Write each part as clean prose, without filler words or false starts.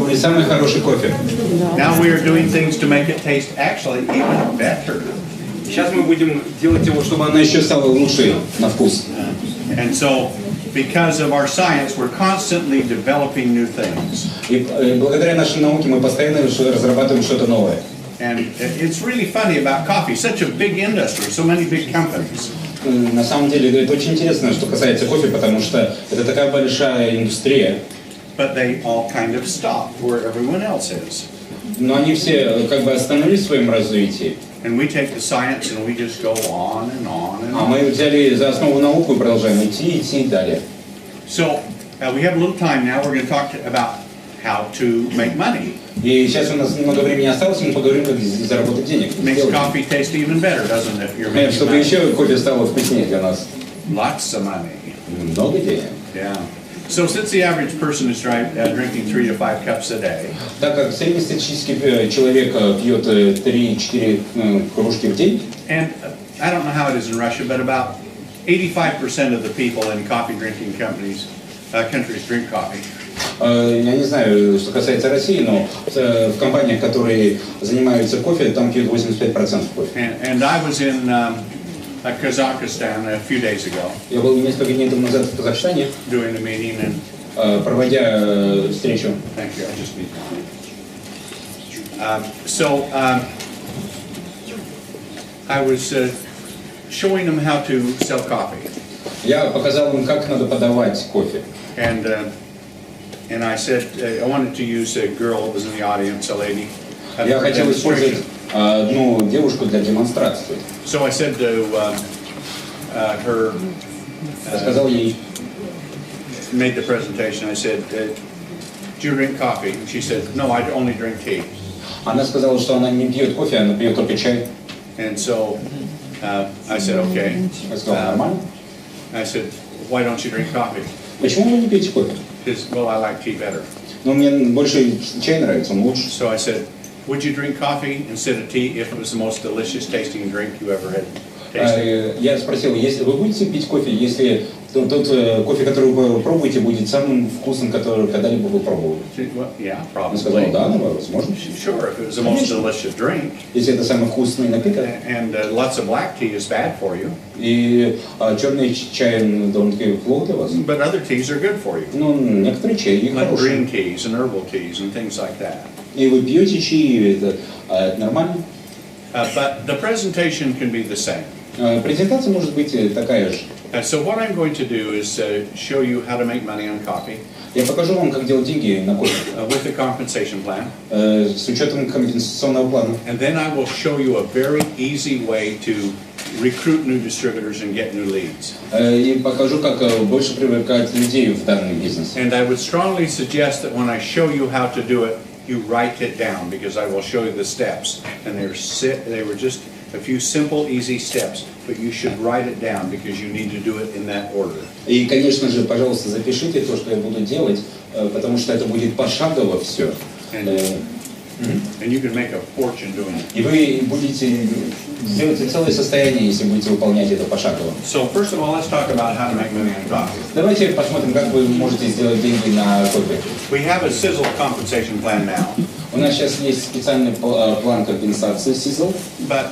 будет самый хороший кофе. Now we are doing things to make it taste actually even better. Сейчас мы будем делать его, чтобы она еще стала лучше на вкус. And so, because of our science, we're constantly developing new things. И благодаря нашей науке мы постоянно разрабатываем что-то новое. And it's really funny about coffee, such a big industry, so many big companies. На самом деле это очень интересно, что касается кофе, потому что это такая большая индустрия. But they all kind of stopped where everyone else is. Но они все как бы остановились в своем развитии. And we take the science and we just go on and on and on. А мы взяли за основу науку и продолжаем идти далее. So we have a little time now. We're going to talk about how to make money. И сейчас у нас много времени осталось, мы поговорим, как заработать денег. Makes coffee taste even better, doesn't it? If you're making Чтобы money. еще кофе стало вкуснее для нас. Lots of money. Много денег. Yeah. So since the average person is drinking 3 to 5 cups a day, так как среднестатистический человек пьет 3-4 кружки в день, and I don't know how it is in Russia, but about 85% of the people in coffee drinking countries drink coffee. Я не знаю, что касается России, но в компаниях, которые занимаются кофе, там пьют 85% кофе. And I was in Kazakhstan a few days ago. Я был несколько дней тому назад в Казахстане, doing a meeting and проводя встречу. Thank you. I just need. I was showing them how to sell coffee. Я показал им, как надо подавать кофе. And I said I wanted to use a girl that was in the audience, a lady. Я хотел использовать одну девушку для демонстрации. So I said to her, сказал ей, made the presentation. I said, "Do you drink coffee?" And she said, "No, I only drink tea." Она сказала, что она не пьет кофе, она пьет только чай. And so I said, "Okay." Я сказал, нормально. I said, "Why don't you drink coffee?" Почему вы не пьете кофе? Because, well, I like tea better. Ну, мне больше чай нравится, он лучше. So I said, "Would you drink coffee instead of tea if it was the most delicious tasting drink you ever had tasted?" Я спросил, если вы будете пить кофе, если тот кофе, который вы пробуете, будет самым вкусным, который когда-либо вы пробовали? Well, yeah, Он сказал, probably. да, возможно. Sure, if it was the most delicious drink. Если это самый вкусный напиток. And lots of black tea is bad for you. И черный чай довольно-таки плохо для вас. But other teas are good for you. Ну, некоторые чаи Like хорошие. green teas and herbal teas and things like that. И вы пьете чаи, это нормально. But the presentation can be the same. Презентация может быть такая же. So what I'm going to do is show you how to make money on coffee. Я покажу вам, как делать деньги на кофе. With a compensation plan. С учетом компенсационного плана. And then I will show you a very easy way to recruit new distributors and get new leads. И покажу, как больше привлекать людей в данный бизнес. And I would strongly suggest that when I show you how to do it, you write it down because I will show you the steps. And they were just a few simple, easy steps, but you should write it down because you need to do it in that order. И, конечно же, пожалуйста, запишите то, что я буду делать, потому что это будет пошагово все. And you can make a fortune doing it. И вы будете делать целое состояние, если будете выполнять это пошагово. So first of all, let's talk about how to make money on coffee. Давайте посмотрим, как вы можете сделать деньги на кофе. We have a SISEL compensation plan now. У нас сейчас есть специальный план компенсации SISEL. But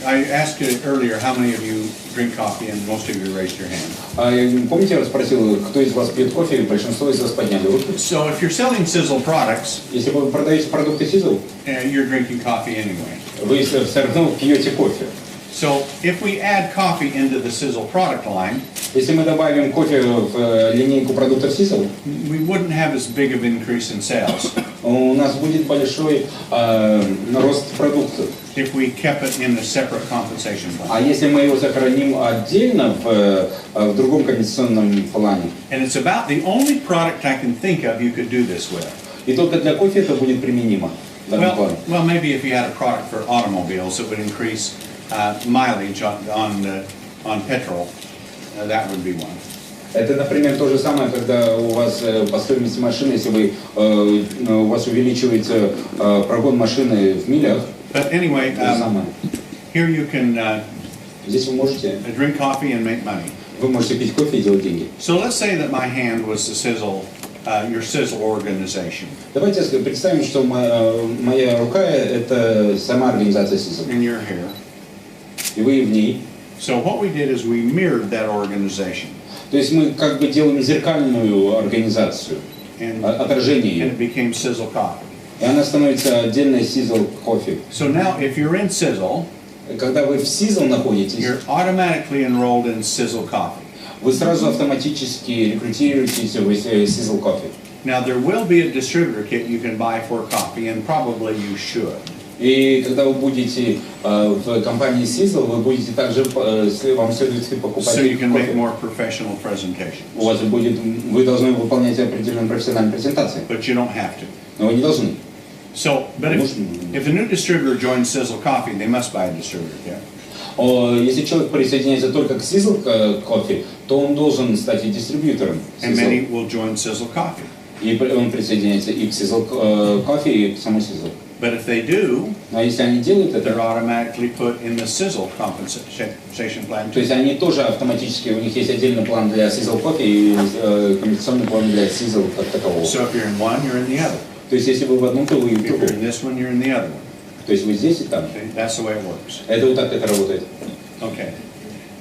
I asked you earlier how many of you drink coffee, and most of you raised your hand. Помните, я спросил, кто из вас пьет кофе, и большинство из вас подняли руку. So if you're selling SISEL products, если вы продаете продукты SISEL, you're drinking coffee anyway. Вы все равно пьете кофе. So if we add coffee into the SISEL product line, если мы добавим кофе в линейку продуктов SISEL, we wouldn't have as big of an increase in sales. У нас будет большой рост продуктов. If we kept it in a separate compensation plan. А если мы его сохраним отдельно в другом компенсационном плане? And it's about the only product I can think of you could do this with. И только для кофе это будет применимо. Well, maybe if you had a product for automobiles, it would increase mileage on petrol. That would be one. Это, например, то же самое, когда у вас по стоимости машины, если у вас увеличивается прогон машины в милях. But anyway, here you can здесь вы можете drink coffee and make money. Вы можете пить кофе и делать деньги. So let's say that my hand was the SISEL your SISEL organization. Давайте представим, что моя рука – это сама организация SISEL. And you're here. И вы в ней. So what we did is we mirrored that organization. То есть мы как бы делаем зеркальную организацию, отражение ее. And it became SISEL Kaffe. И она становится отдельной SISEL Kaffe. So now, if you're in SISEL, Когда вы в SISEL находитесь, you're automatically enrolled in SISEL Kaffe. вы сразу автоматически рекрутируетесь в SISEL Kaffe. Now there will be a distributor kit you can buy for coffee, and probably you should. И когда вы будете в компании SISEL, вы будете также, вам следует покупать So you can make кофе. more professional presentations. У вас будет, вы должны выполнять определенные профессиональные презентации. But you don't have to. Но вы не должны. So, but if a new distributor joins SISEL Kaffe, they must buy a distributor kit. Если человек присоединяется только к SISEL Kaffe, то он должен стать и дистрибьютором. And many will join SISEL Kaffe. И он присоединяется и к SISEL Kaffe, и к самой SISEL. But if they do, А если они делают they're это, automatically put in the SISEL compensation plan. то есть они тоже автоматически, у них есть отдельный план для SISEL Kaffe и компенсационный план для SISEL как такового. So if you're in one, you're in the other. То есть если вы в одном, то вы и в If you're другом. in this one, you're in the other one. То есть вы здесь и там. Okay? That's the way it works. Это вот так это работает. Okay.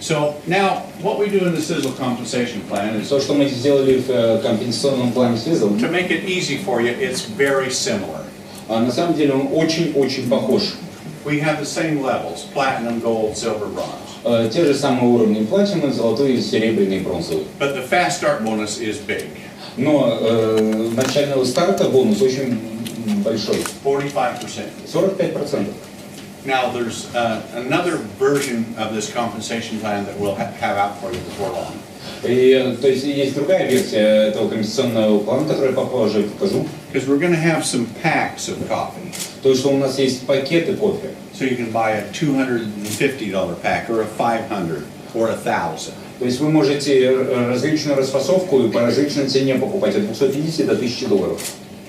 So now, what we do in the SISEL compensation plan is То, что мы сделали в компенсационном плане SISEL, to make it easy for you. It's very similar. на самом деле он очень-очень похож. We have the same levels: platinum, gold, silver, bronze. Те же самые уровни платины, золотой, серебряный и бронзовый. But the fast start bonus is big. Но начального старта бонус очень большой. 45%. 45%. Now there's another version of this compensation plan that we'll have out for you before long. И, то есть есть другая версия этого компенсационного плана, которую я попозже покажу. Because we're going to have some packs of coffee. То, что у нас есть пакеты кофе. So you can buy a $250 pack or a $500 or a $1,000. То есть вы можете различную расфасовку и по различной цене покупать от 250 до $1000.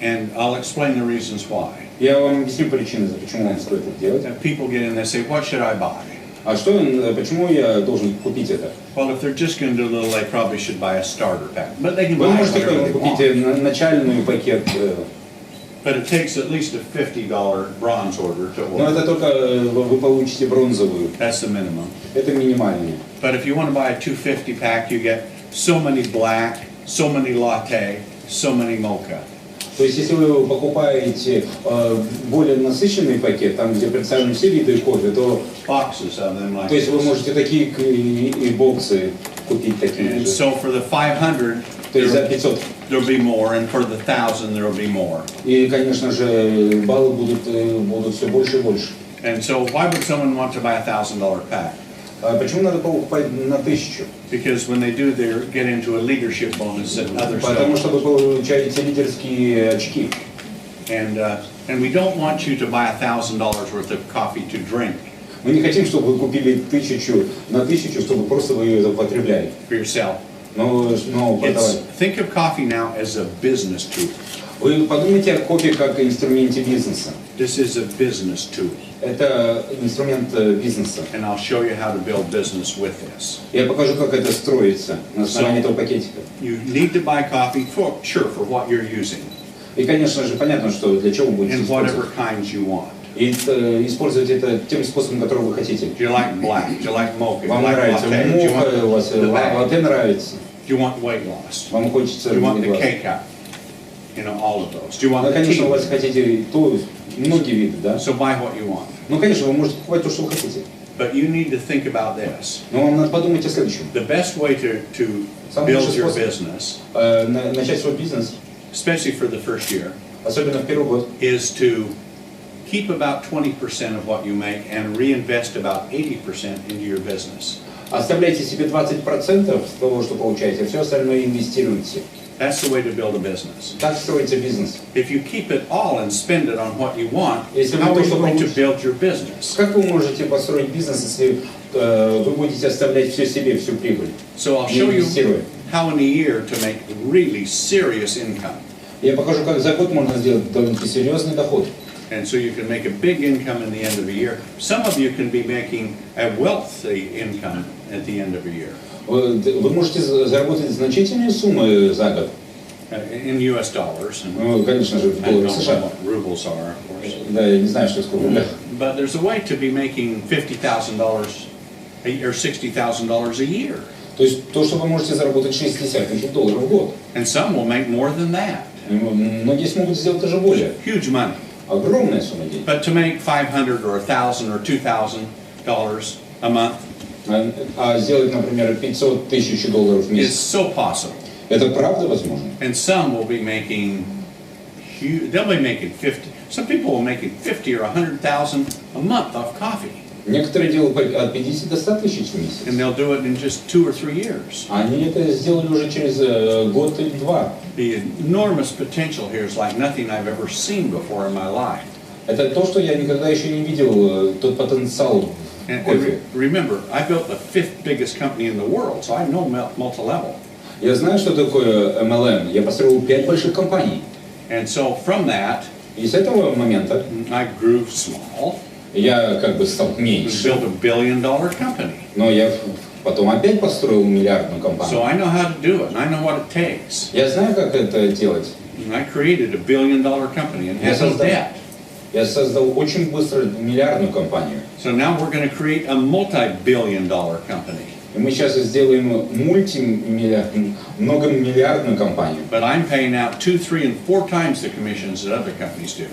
And I'll explain the reasons why. Я вам объясню причины, почему вам стоит это делать. And people get in, they say, what should I buy? А что, почему я должен купить это? Well, if they're just going to do a little, they probably should buy a starter pack. But they can Вы buy можете whatever they купить want. начальный пакет. But it takes at least a $50 bronze order to Но order. это только вы получите бронзовую. That's the minimum. Это минимальный. But if you want to buy a 250 pack, you get so many black, so many latte, so many mocha. То есть, если вы покупаете более насыщенный пакет, там, где представлены все виды кофе, то, Boxes of them like то есть вы this. можете такие и боксы купить такие And же. so for the 500, То есть за 500. there'll be more, and for the 1,000, there'll be more. И, конечно же, баллы будут все больше и больше. And so why would someone want to buy a $1,000 pack? А почему надо покупать на 1000? Because when they do, they get into a leadership bonus that others Потому don't. что вы получаете лидерские очки. And we don't want you to buy $1,000 worth of coffee to drink Мы не хотим, чтобы вы купили 1000 на 1000, чтобы просто вы ее употребляли. for yourself. Но продавать. Think of coffee now as a business tool. Вы подумайте о кофе как о инструменте бизнеса. This is a business tool. Это инструмент бизнеса. And I'll show you how to build business with this. Я покажу, как это строится на основании этого пакетика. You need to buy coffee for what you're using И, конечно же, понятно, что для чего вы будете in использовать. whatever kinds you want. И использовать это тем способом, который вы хотите. Do you like black? Do you like mocha? Do you Вам like нравится latte? Do you мока, у вас want the bag? латте нравится. Do you want weight loss? Вам хочется Do you want the глаз. K-cup? You know, all of those. Do you want Ну, the конечно, у вас tea? хотите то, многие виды, да? So buy what you want. Ну, конечно, вы можете покупать то, что вы хотите. But you need to think about this. Но вам надо подумать о следующем. The best way to Самый build лучший your способ business, начать свой бизнес, especially for the first year, особенно в первый год, is to keep about 20% of what you make and reinvest about 80% into your business. оставляйте себе 20% с того, что получаете, а все остальное инвестируйте. That's the way to build a business. Так строится бизнес. If you keep it all and spend it on what you want, Если вы how то, are you что going to получите- build your business? Как вы можете построить бизнес, если вы будете оставлять все себе, всю прибыль, So I'll не show you инвестируя? how in a year to make really serious income. Я покажу, как за год можно сделать довольно серьезный доход. And so you can make a big income in the end of a year. Some of you can be making a wealthy income at the end of a year. Вы можете заработать значительные суммы за год. In U.S. dollars. Ну, конечно же, в I don't долларах know США. what rubles are, of course. Да, я не знаю, что сколько. Да. But there's a way to be making $50,000 or $60,000 a year. То есть то, что вы можете заработать $60 000 в год. And some will make more than that. Многие смогут сделать даже более. Huge money. Огромная сумма денег. But to make $500 or $1,000 or $2,000 a month А сделать, например, $500 000 в is месяц, so possible. это правда возможно? And some will be making huge, they'll be making 50, some people will make 50 or 100,000 a month off coffee. Некоторые делают от 50 до 100 тысяч в месяц. And they'll do it in just 2 or 3 years. Они это сделали уже через год или два. The enormous potential here is like nothing I've ever seen before in my life. Это то, что я никогда еще не видел, тот потенциал в кофе. Remember, I built the 5th biggest company in the world, so I know multi-level. Я знаю, что такое MLM. Я построил 5 больших компаний. And so from that, И с этого момента I grew small, я как бы стал меньше. built $1 billion company. Но я потом опять построил миллиардную So компанию. I know how to do it, and I know what it takes. Я знаю, как это делать. And I created $1 billion company and had no debt. Я создал очень быстро миллиардную компанию. So now we're going to create a multi-billion dollar company. И мы сейчас сделаем многомиллиардную компанию. But I'm paying out 2, 3, and 4 times the commissions that other companies do.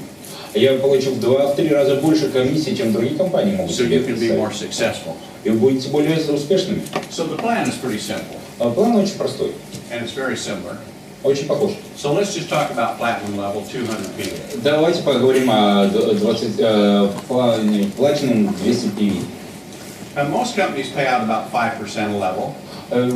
Я получу в 2-3 раза больше комиссий, чем другие компании могут So себе you can be more представить. successful. И вы будете более успешными. So the plan is pretty simple, План очень простой, and it's very similar. очень похож. So let's just talk about platinum level 200 people. Давайте поговорим о платиновом 200 PV. Most companies pay out about 5% level,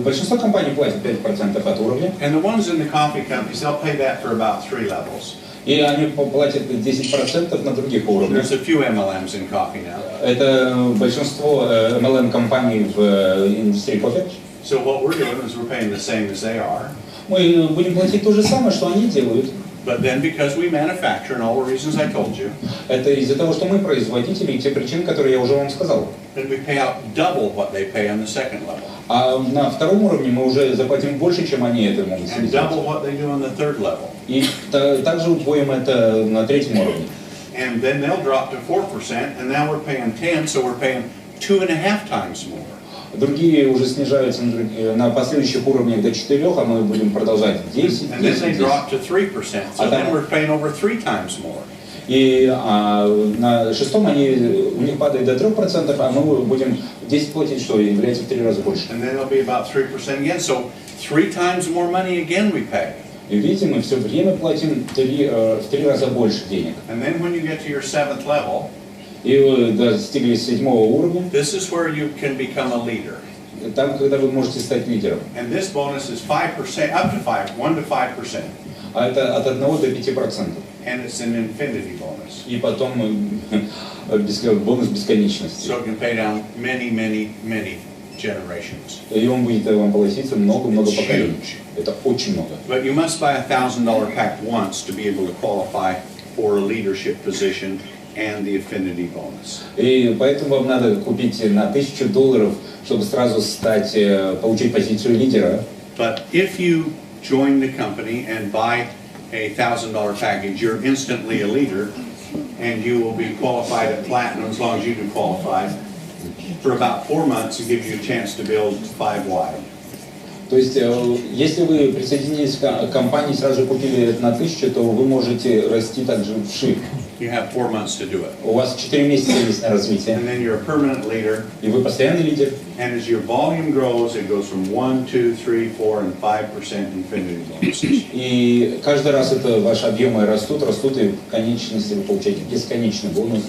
Большинство компаний платят 5% от уровня, and the ones in the coffee companies, they'll pay that for about 3 levels. и они платят 10% на других уровнях. There's a few MLMs in coffee now. Это большинство MLM-компаний в индустрии кофе. So what we're doing is we're paying the same as they are, Мы будем платить то же самое, что они делают. but then because we manufacture and all the reasons I told you, Это из-за того, что мы производители, и те причины, которые я уже вам сказал. then we pay out double what they pay on the second level, А на втором уровне мы уже заплатим больше, чем они это могут себе and сделать. double what they do on the third level. И также удвоим это на третьем уровне. And then they'll drop to 4%, and now we're paying 10, so we're paying 2.5 times more. Другие уже снижаются на последующих уровнях до 4, а мы будем продолжать 10, And then 10, they 10. drop to 3%, so then we're paying over 3 times more. И на шестом у них падает до 3%, а мы будем 10 платить, что является в 3 раза больше. And then it'll be about 3% again, so 3 times more money again we pay. И видите, мы все время платим в 3 раза больше денег. And then when you get to your 7th level, И вы достигли 7-го уровня, this is where you can become a leader. там, когда вы можете стать лидером. And this bonus is 5%, up to 5, 1 to 5%. А это от 1 до 5%. And it's an infinity bonus. И потом бонус бесконечности. So it can pay down many, many, many generations. И он будет вам платиться много-много It's поколений. huge. Это очень много. But you must buy a $1,000 pack once to be able to qualify for a leadership position and the affinity bonus. И поэтому вам надо купить на $1000, чтобы сразу получить позицию лидера. But if you join the company and buy a $1,000 package, you're instantly a leader, and you will be qualified at platinum as long as you can qualify. For about 4 months, it gives you a chance to build 5 wide. То есть, если вы присоединились к компании, сразу купили это на 1000, то вы можете расти также вширь. You have 4 months to do it. У вас 4 месяца есть на развитие, And then you're a permanent leader, и вы постоянный лидер. and as your volume grows, it goes from 1, 2, 3, 4, and 5% infinity bonuses. И каждый раз это ваши объемы растут, и в конечности вы получаете бесконечный бонус.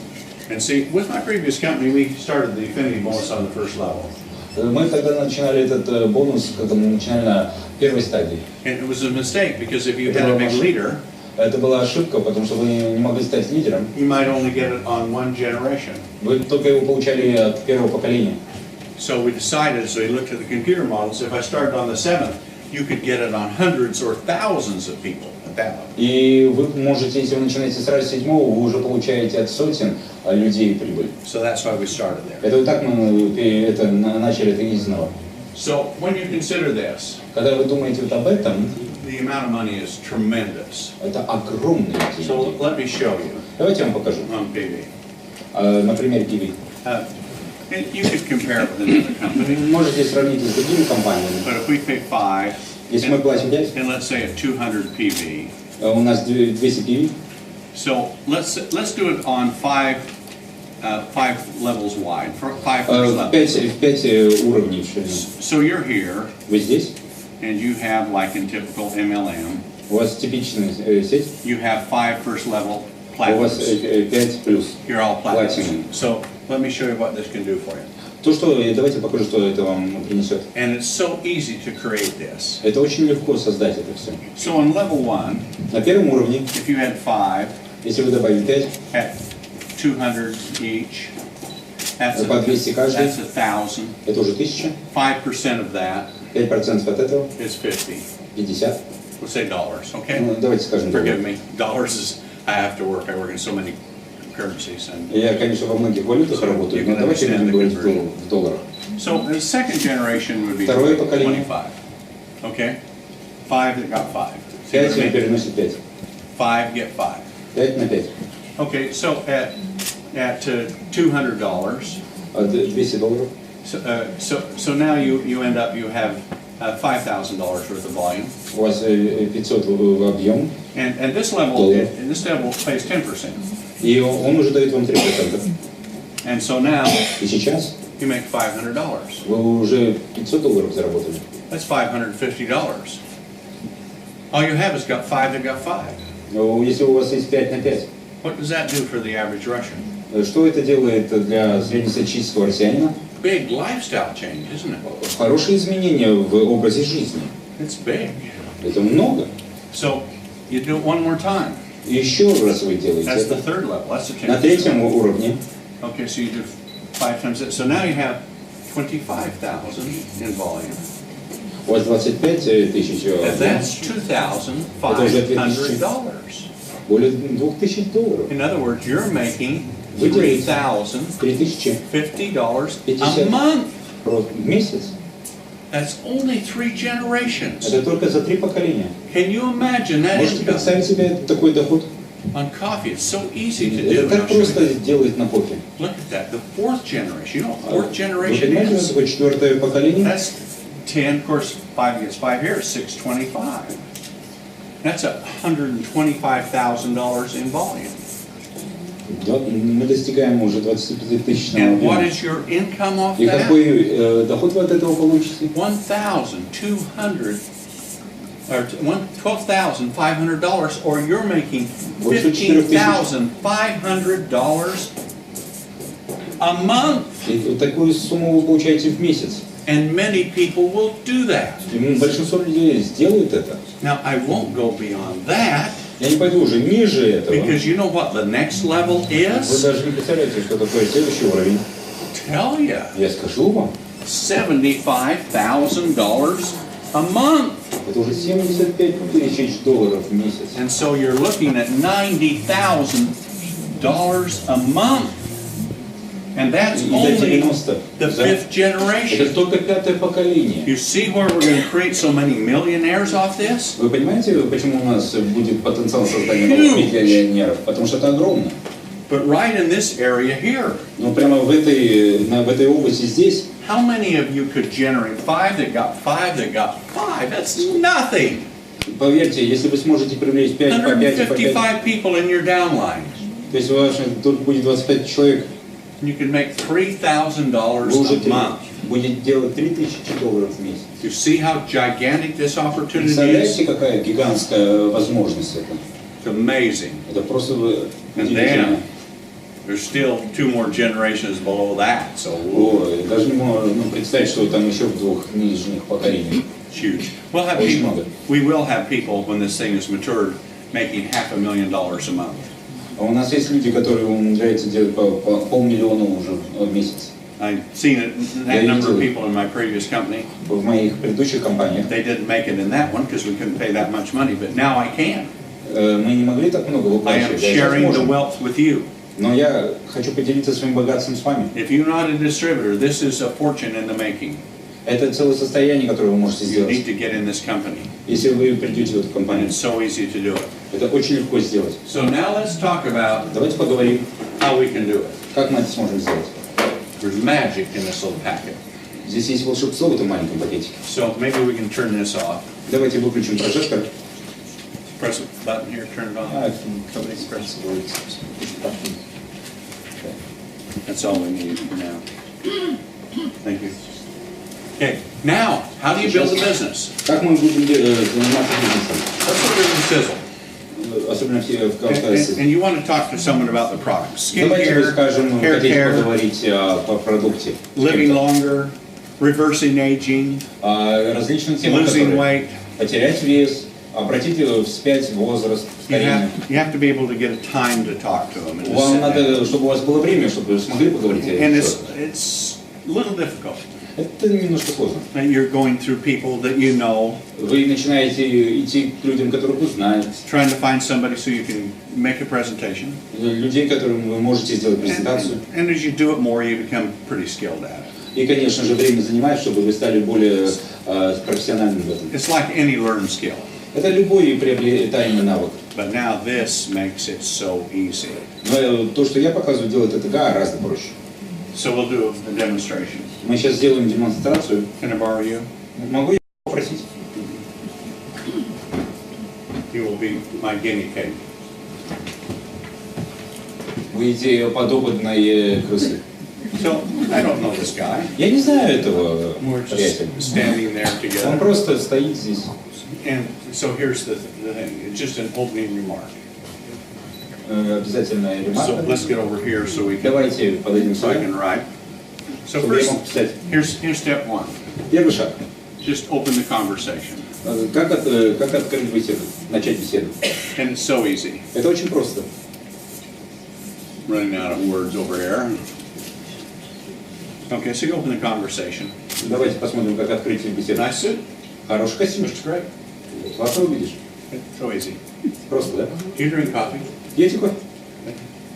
And see, with my previous company, we started the affinity bonus on the first level. Мы тогда начинали этот бонус, когда мы начинали на первой стадии. And it was a mistake, because if you had a big leader, Это была ошибка, потому что вы не могли стать лидером. you might only get it on 1 generation. Вы только его получали от первого поколения. So we decided, as we looked at the computer models, if I started on the 7th, you could get it on hundreds or thousands of people at that level. И вы можете, если вы начинаете сразу с 7-го, вы уже получаете от сотен людей прибыль. So that's why we started there. Это вот так мы начали это изного. So when you consider this, Когда вы думаете вот об этом, The amount of money is tremendous. Это огромные So деньги. let me show you Давайте я вам покажу. on PV. На примере Kiwi. And you could compare it with another company, Можете сравнить с другими компаниями. but if we pay 5, Если мы платим 5, and let's say at 200 PV, у нас 200 PV, so let's do it on 5 levels wide, for 5 first в levels. 5 уровней в ширину. So you're here, Вы здесь, and you have, like in typical MLM, у вас типичная сеть, you have 5 first level у вас platinums. 5 плюс. You're all platinums. Platinum. So let me show you what this can do for you. То, что, давайте покажу, что это вам принесет. And it's so easy to create this. Это очень легко создать это все. So on level 1, На первом уровне, if you had 5 если вы добавили 5, at 200 each, that's по 200 каждый, 1,000. это уже 1000. 5% of that 5% от этого, is 50. 50. We'll say dollars, okay? Ну, давайте скажем Forgive доллар. me. Dollars is, I have to work. I work in so many currencies. And Я, конечно, во многих валютах работаю, но давайте будем говорить в долларах. so the second generation would be Второе поколение. 25. Okay? 5 that got 5. See what I 5 mean? переносит 5. 5 get 5. 5 на 5. Okay, so at $200, $200. so now you end up, you have $5,000 worth of volume. У вас 500 в объем, And this level, Dollar. this level pays 10%. и он уже дает вам 3%. And so now И сейчас you make $500. вы уже $500 заработали. That's $550. All you have is got 5 that got 5. Но если у вас есть 5 на 5, What does that do for the average Russian? что это делает для среднестатистического россиянина? Big lifestyle change, isn't it? Хорошие изменения в образе жизни. It's big. Это много. So you do it one more time. И еще раз вы делаете That's the это. third level. That's the На 10%. третьем уровне Okay, so you do 5 times that. So now you have 25,000 in volume. у вас 25 тысяч, And that's $2,500. более $2000. In other words, you're making Вы делаете $3,050 $3050 a month. в месяц. That's only 3 generations. Это только за 3 поколения. Can you imagine that Можете income представить себе такой доход? on coffee? It's so easy to Это do. так просто делать на кофе. Look at that, the 4th generation. You know what 4th Вы generation понимаете, is? что такое 4-е поколение? That's 10, of course, 5 gets 5 here, 625. That's $125,000 in volume. Да, мы достигаем уже 25 тысячного And what объема. is your income off И that? какой доход вы от этого получите? $1,200 or $12,500, or you're making Больше 4000. $15,500 a month. И такую сумму вы получаете в месяц. And many people will do that. И большинство людей сделают это. Now, I won't go beyond that, Я не пойду уже ниже этого. because you know what the next level Вы is? даже не представляете, что такое следующий уровень. Tell you, Я скажу вам, $75,000 a month. это уже $75 тысяч в месяц. And so you're looking at $90,000 a month. And that's И за only 90. the 5th Это generation. только 5-е поколение. You see where we're going to create so many millionaires off this? Вы понимаете, почему у нас будет потенциал создания новых миллионеров? Потому что это огромно. But right in this area here, Но прямо в этой области здесь, how many of you could generate 5 that got 5 that got 5? That's nothing. поверьте, если вы сможете привлечь 5 по 5 по 5, 155 people in your downline. то есть тут будет 25 человек, You can make $3,000 вы уже a month. будете делать $3000 в месяц. You see how gigantic this opportunity is? Представляете, какая гигантская возможность это? It's amazing. Это просто And удивительно. then there's still 2 more generations below that, so Ой, даже не можно представить, что там еще в 2 нижних поколениях. it's huge. We'll have Очень people, много. we will have people when this thing is matured making $500,000 a month. А у нас есть люди, которые умудряются делать по $500,000 уже в месяц. I've seen it, that number of people in my previous company. В моих предыдущих компаниях They didn't make it in that one because we couldn't pay that much money, but now I can. мы не могли так много I am выплачивать. Сейчас sharing the можем. wealth with you. Но я хочу поделиться своим богатством с вами. If you're not a distributor, this is a fortune in the making. Это целое состояние, которое вы можете You сделать. need to get in this company. Если вы придете в эту And компанию, it's so easy to do it. это очень легко сделать. So now let's talk about Давайте поговорим, how we can do it. как мы это сможем сделать. There's magic in this little packet. Здесь есть волшебство в этом маленьком пакетике. So maybe we can turn this off. Давайте выключим прожектор. Press the button here, turn it on. That's all we need for now. Thank you. Okay, now, how do you build a business? Как мы будем заниматься бизнесом? Let's look at the sizzle. Особенно в Кавказе. And you want to talk to someone about the product. Давайте вы Skincare, скажем, hair хотите care, поговорить по продукте. living longer, reversing aging, Различные темы, losing которые weight. потерять вес, обратить вспять возраст, старение. You have to be able to get a time to talk to them. And, Вам надо, чтобы у вас было время, чтобы вы смогли поговорить. and it's a little difficult. Это немножко сложно. And you're going through people that you know, Вы начинаете идти к людям, которых вы знаете, trying to find somebody so you can make a presentation. людей, которым вы можете сделать презентацию. And as you do it more, you become pretty skilled at it. И, конечно же, время занимает, чтобы вы стали более профессиональным в этом. It's like any learned skill. Это любой приобретаемый навык. But now this makes it so easy. Но то, что я показываю, делать это гораздо проще. So we'll do a demonstration. Мы сейчас сделаем демонстрацию. Can I borrow you? Могу я попросить? You will be my guinea pig. Вы идите подопытной крысы. So I don't know this guy. Я не знаю этого We're just приятеля. standing there Он together. просто стоит здесь. And so here's the thing. It's just an opening remark. Обязательная So ремарка. let's get over here so we can Давайте подойдем so I сюда. can write. So Чтобы я first, мог писать. here's step one. Первый шаг. Just open the conversation. Как открыть беседу, начать беседу? And it's so easy. Это очень просто. Running out of words over here. Okay, so you open the conversation. Давайте посмотрим, как открыть беседу. Nice suit. Хороший костюм. Looks great. Классно выглядишь. So easy. Просто, да? Do you drink coffee? Пьете кофе?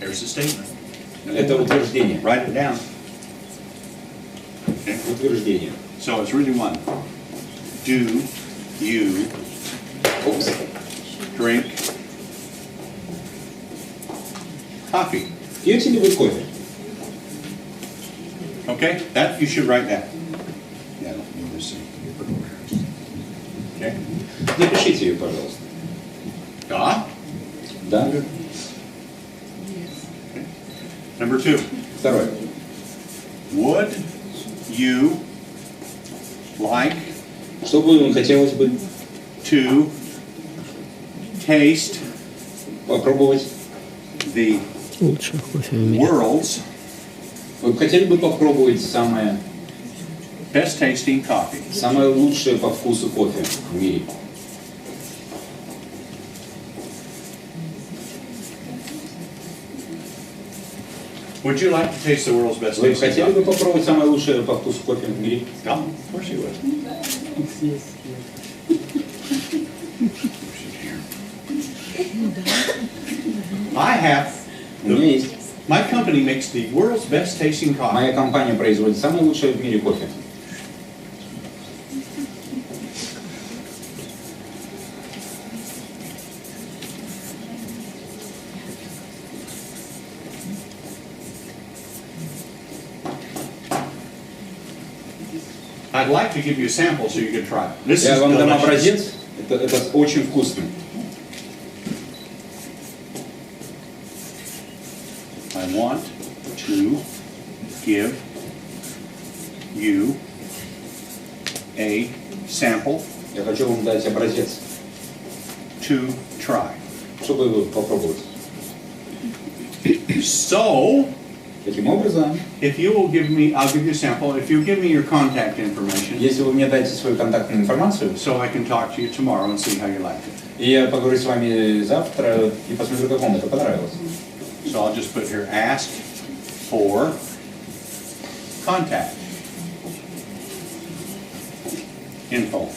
Here's the statement. Это утверждение. Write it down. Okay. Утверждение. So it's really one. Do you Опс. drink coffee? Пьете ли вы кофе? Okay, that you should write down. Yeah, let me see. Okay. Напишите ее, пожалуйста. Да. Да? Number two. Второе. Would you like Что бы хотелось бы to taste попробовать? the Лучший кофе в мире. world's Вы бы хотели бы попробовать самое best tasting coffee? самое лучшее по вкусу кофе в мире? Would you like to taste the world's best Вы бы tasting хотели бы coffee? попробовать самое лучшее по вкусу кофе в мире? Yeah, of course you would. I have. У меня есть. My company makes the world's best tasting coffee. Моя компания производит самое лучшее в мире кофе. I'd like to give you a sample so you can try it. This Я is вам дам delicious. образец. Это очень вкусно. I want to give you a sample Я хочу вам дать образец, to try. чтобы вы попробовать. So, Таким образом, if you will give me, I'll give you a sample. If you give me your contact information, если вы мне дадите свою контактную информацию, so I can talk to you tomorrow and see how you like it. и я поговорю с вами завтра и посмотрю, как вам это понравилось. So I'll just put here, ask for contact info.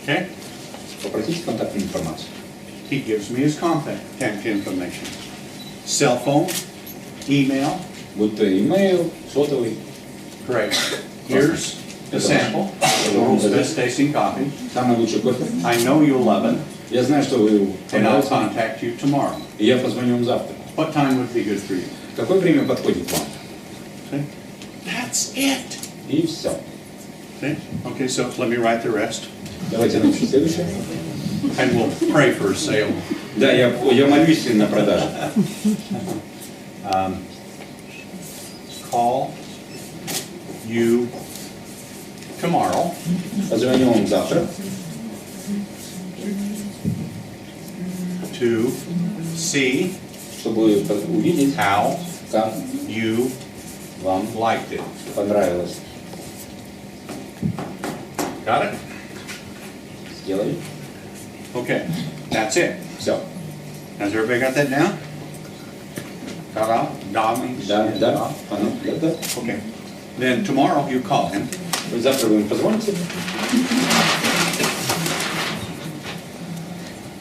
Okay? Попросите контактную информацию. He gives me his contact information. Cell phone, email. Будь то имейл, сотовый. Great. Here's the sample, the world's best tasting coffee. Самый лучший кофе. I know you'll love it, Я знаю, что вы and I'll понравится. contact you tomorrow. И я позвоню вам завтра. What time would be good for you? Какое время подходит вам? See? That's it. И все. See? Okay, so let me write the rest. Давайте напишу следующее. And we'll pray for a sale. Да, я молюсь на продажу. Call you tomorrow Позвоню вам завтра, to see чтобы увидеть, how как you вам liked it. понравилось. Got it? Сделали? Okay, that's it. Все. Has everybody got that down? Got out? Down? Да, да, да. Okay. Then tomorrow you call him. Вы завтра вы им позвоните.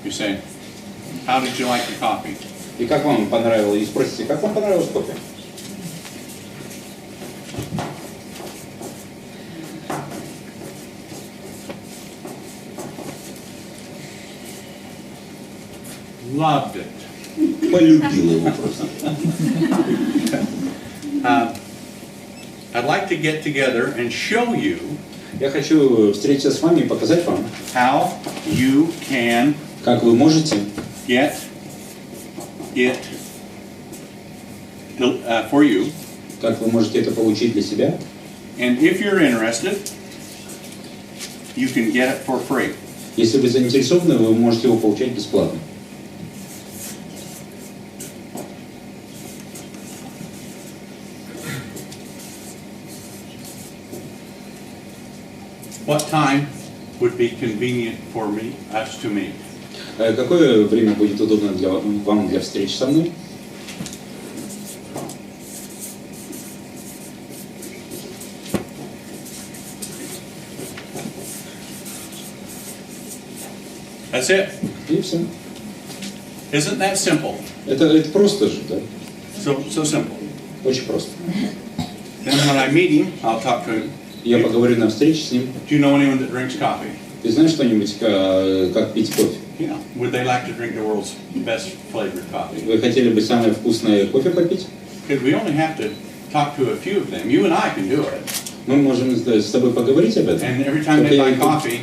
You say, how did you like the coffee? И как вам понравилось, и спросите, как вам понравилось кофе? Loved it. Полюбил его просто. I'd like to get together and show you Я хочу встретиться с вами и показать вам, how you can как вы можете get it for you. как вы можете это получить для себя. And if you're interested, you can get it for free. Если вы заинтересованы, вы можете его получать бесплатно. What time would be convenient for me, to me? Какое время будет удобно для вам для встречи со мной? That's it. И все. Isn't that simple? Это просто же, да? So simple. Очень просто. Then when I meet him, I'll talk to him. Я поговорю на встрече с ним. Do you know anyone that drinks coffee? Ты знаешь что-нибудь, как пить кофе? Yeah. Would they like to drink the world's best flavored coffee? Вы хотели бы самое вкусное кофе попить? Because we only have to talk to a few of them. You and I can do it. Мы можем с тобой поговорить об этом. And every time they buy coffee,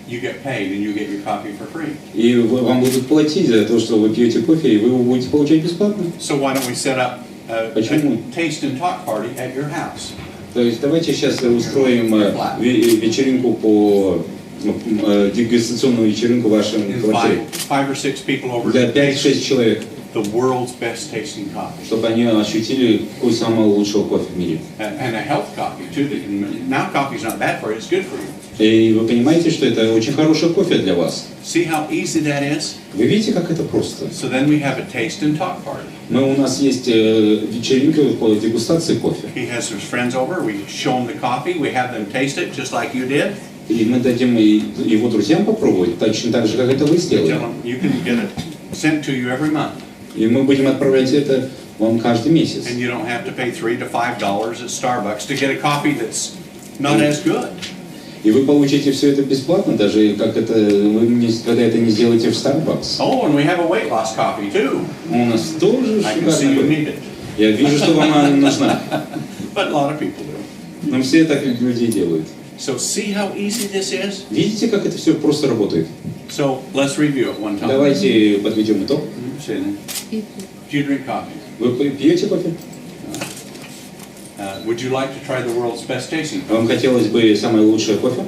you get paid and you get your coffee for free. И вам будут платить за то, что вы пьете кофе, и вы его будете получать бесплатно. So why don't we set up a taste and talk party at your house? То есть давайте сейчас устроим вечеринку по дегустационную вечеринку в вашем квартире. Five or six people over Для to taste 5-6 человек, the world's best tasting coffee. чтобы они ощутили вкус самого лучшего кофе в мире. And a health coffee too. Now coffee's not bad for you, it's good for you. И вы понимаете, что это очень хорошее кофе для вас. See how easy that is? Вы видите, как это просто? So then we have a taste and talk party. У нас есть вечеринка по дегустации кофе. He has his friends over, we show them the coffee, we have them taste it just like you did. И мы дадим его друзьям попробовать, точно так же, как это вы сделали. Tell them you can get it sent to you every month. И мы будем отправлять это вам каждый месяц. And you don't have to pay $3 to $5 at Starbucks to get a coffee that's not as good. И вы получите все это бесплатно, даже как это вы никогда это не сделаете в Starbucks. Oh, and we have a weight loss coffee too. У нас тоже I can see you need it. Я вижу, что вам она нужна. But a lot of people do. Но все так люди делают. So see how easy this is? Видите, как это все просто работает? So let's review it one time. Давайте подведем итог. Do you drink coffee? Вы пьете кофе? Would you like to try the world's best tasting coffee? Вам хотелось бы самое лучшее кофе?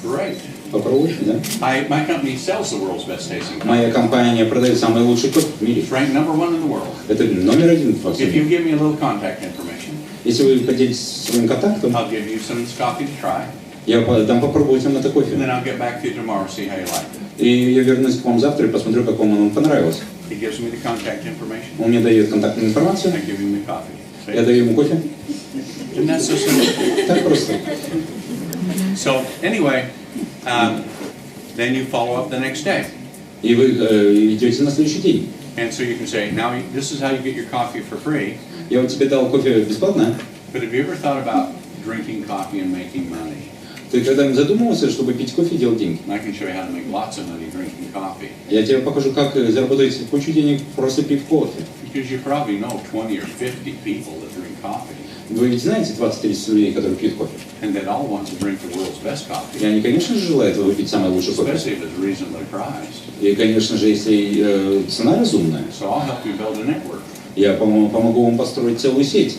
Great. Попробовать, да? My company sells the world's best tasting coffee. Моя компания продает самый лучший кофе в мире. It's ranked number 1 in the world. Это номер один во всем. If you give me a little contact information, Если вы поделитесь своим контактом, I'll give you some coffee to try. я дам попробовать вам это And кофе. then I'll get back to you tomorrow, see how you like it. И я вернусь к вам завтра и посмотрю, как вам оно понравилось. He gives me the contact information. Он мне дает контактную информацию, I give him the coffee. See? я даю ему кофе. And that's so simple. Так просто. So anyway, then you follow up the next day. И вы идете на следующий день. And so you can say, now this is how you get your coffee for free. Я вот тебе дал кофе бесплатно, But have you ever thought about drinking coffee and making money? Ты когда-нибудь задумывался, чтобы пить кофе и делать деньги? I can show you how to make lots of money drinking coffee. Я тебе покажу, как заработать кучу денег, просто пив кофе. Because you probably know 20 or 50 people that drink coffee. Вы ведь знаете 20-30 людей, которые пьют кофе? And they all want to drink the world's best coffee. И они, конечно же, желают выпить самый лучший кофе. Especially if it's reasonably priced. И, конечно же, если цена разумная, So I'll help you build a network. я помогу вам построить целую сеть.